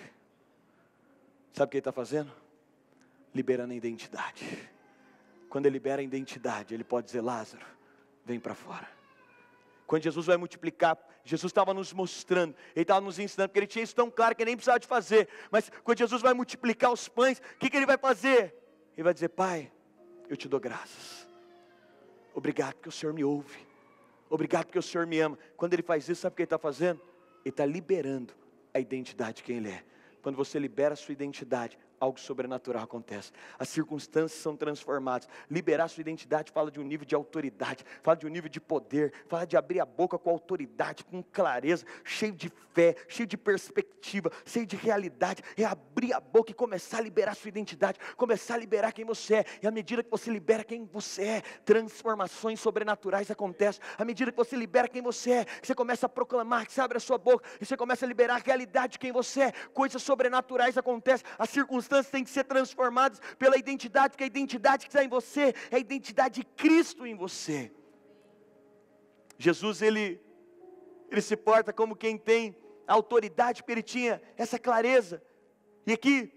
Sabe o que Ele está fazendo? Liberando a identidade. Quando Ele libera a identidade, Ele pode dizer, Lázaro, vem para fora. Quando Jesus vai multiplicar, Jesus estava nos mostrando, Ele estava nos ensinando, porque Ele tinha isso tão claro que Ele nem precisava de fazer. Mas quando Jesus vai multiplicar os pães, o que Ele vai fazer? Ele vai dizer, Pai, eu te dou graças. Obrigado porque o Senhor me ouve. Obrigado porque o Senhor me ama. Quando Ele faz isso, sabe o que Ele está fazendo? Ele está liberando a identidade de quem Ele é. Quando você libera a sua identidade, algo sobrenatural acontece. As circunstâncias são transformadas. Liberar a sua identidade fala de um nível de autoridade, fala de um nível de poder, fala de abrir a boca com autoridade, com clareza, cheio de fé, cheio de perspectiva, cheio de realidade. É abrir a boca e começar a liberar a sua identidade, começar a liberar quem você é. E à medida que você libera quem você é, transformações sobrenaturais acontecem. À medida que você libera quem você é, você começa a proclamar, que você abre a sua boca, e você começa a liberar a realidade de quem você é, coisas sobrenaturais acontecem. As circunstâncias têm que ser transformadas pela identidade, porque a identidade que está em você é a identidade de Cristo em você. Jesus, ele se porta como quem tem autoridade, porque ele tinha essa clareza. E aqui,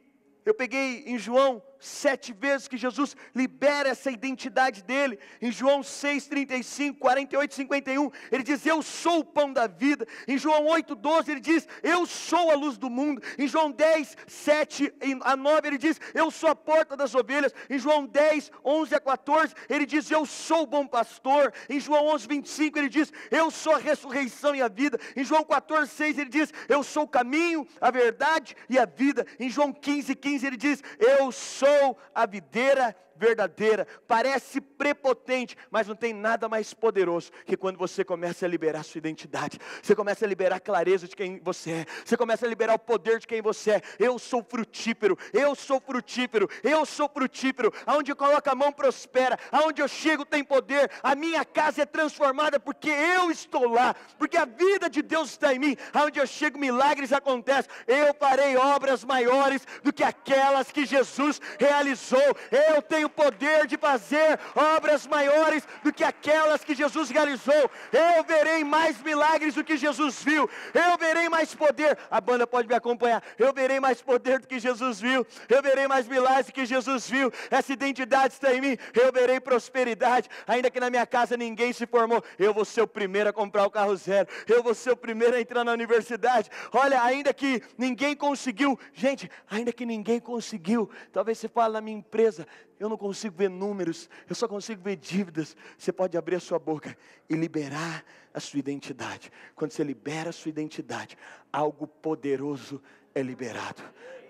eu peguei em João 7 vezes que Jesus libera essa identidade dele. Em João 6, 35, 48, 51, ele diz, eu sou o pão da vida. Em João 8, 12, ele diz, eu sou a luz do mundo. Em João 10, 7 a 9, ele diz, eu sou a porta das ovelhas. Em João 10, 11 a 14, ele diz, eu sou o bom pastor. Em João 11, 25, ele diz, eu sou a ressurreição e a vida. Em João 14, 6, ele diz, eu sou o caminho, a verdade e a vida. Em João 15, 15, ele diz, eu sou a videira verdadeira. Parece prepotente, mas não tem nada mais poderoso que quando você começa a liberar a sua identidade, você começa a liberar a clareza de quem você é, você começa a liberar o poder de quem você é. Eu sou frutífero, eu sou frutífero, eu sou frutífero. Aonde eu coloco a mão prospera, aonde eu chego tem poder, a minha casa é transformada porque eu estou lá, porque a vida de Deus está em mim. Aonde eu chego milagres acontecem. Eu farei obras maiores do que aquelas que Jesus realizou. Eu tenho poder de fazer obras maiores do que aquelas que Jesus realizou. Eu verei mais milagres do que Jesus viu. Eu verei mais poder. A banda pode me acompanhar. Eu verei mais poder do que Jesus viu. Eu verei mais milagres do que Jesus viu. Essa identidade está em mim. Eu verei prosperidade. Ainda que na minha casa ninguém se formou, eu vou ser o primeiro a comprar o carro zero. Eu vou ser o primeiro a entrar na universidade. Olha, ainda que ninguém conseguiu. Gente, ainda que ninguém conseguiu. Talvez você fale na minha empresa, eu não consigo ver números, eu só consigo ver dívidas. Você pode abrir a sua boca e liberar a sua identidade. Quando você libera a sua identidade, algo poderoso é liberado,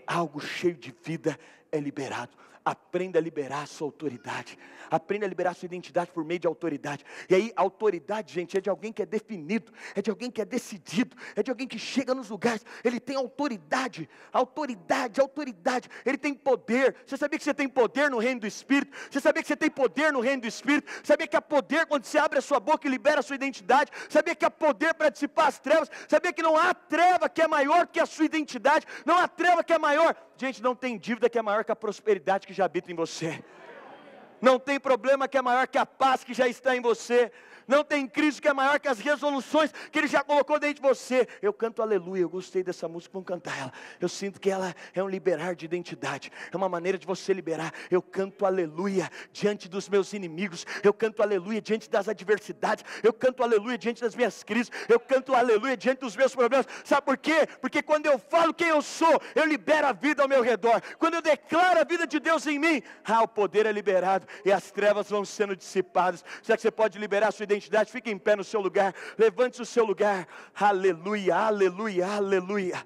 algo cheio de vida é liberado. Aprenda a liberar a sua autoridade. Aprenda a liberar a sua identidade por meio de autoridade. E aí, a autoridade, gente, é de alguém que é definido, é de alguém que é decidido, é de alguém que chega nos lugares. Ele tem autoridade, autoridade, autoridade. Ele tem poder. Você sabia que você tem poder no reino do Espírito? Você sabia que você tem poder no reino do Espírito? Sabia que há poder quando você abre a sua boca e libera a sua identidade? Sabia que há poder para dissipar as trevas? Sabia que não há treva que é maior que a sua identidade? Não há treva que é maior. Gente, não tem dívida que é maior que a prosperidade que já habita em você. Não tem problema que é maior que a paz que já está em você. Não tem crise que é maior que as resoluções que Ele já colocou dentro de você. Eu canto aleluia, eu gostei dessa música, vamos cantar ela. Eu sinto que ela é um liberar de identidade, é uma maneira de você liberar. Eu canto aleluia diante dos meus inimigos. Eu canto aleluia diante das adversidades. Eu canto aleluia diante das minhas crises. Eu canto aleluia diante dos meus problemas. Sabe por quê? Porque quando eu falo quem eu sou, eu libero a vida ao meu redor. Quando eu declaro a vida de Deus em mim, o poder é liberado e as trevas vão sendo dissipadas. Será que você pode liberar a sua identidade? Fique em pé no seu lugar, levante o seu lugar, aleluia, aleluia, aleluia.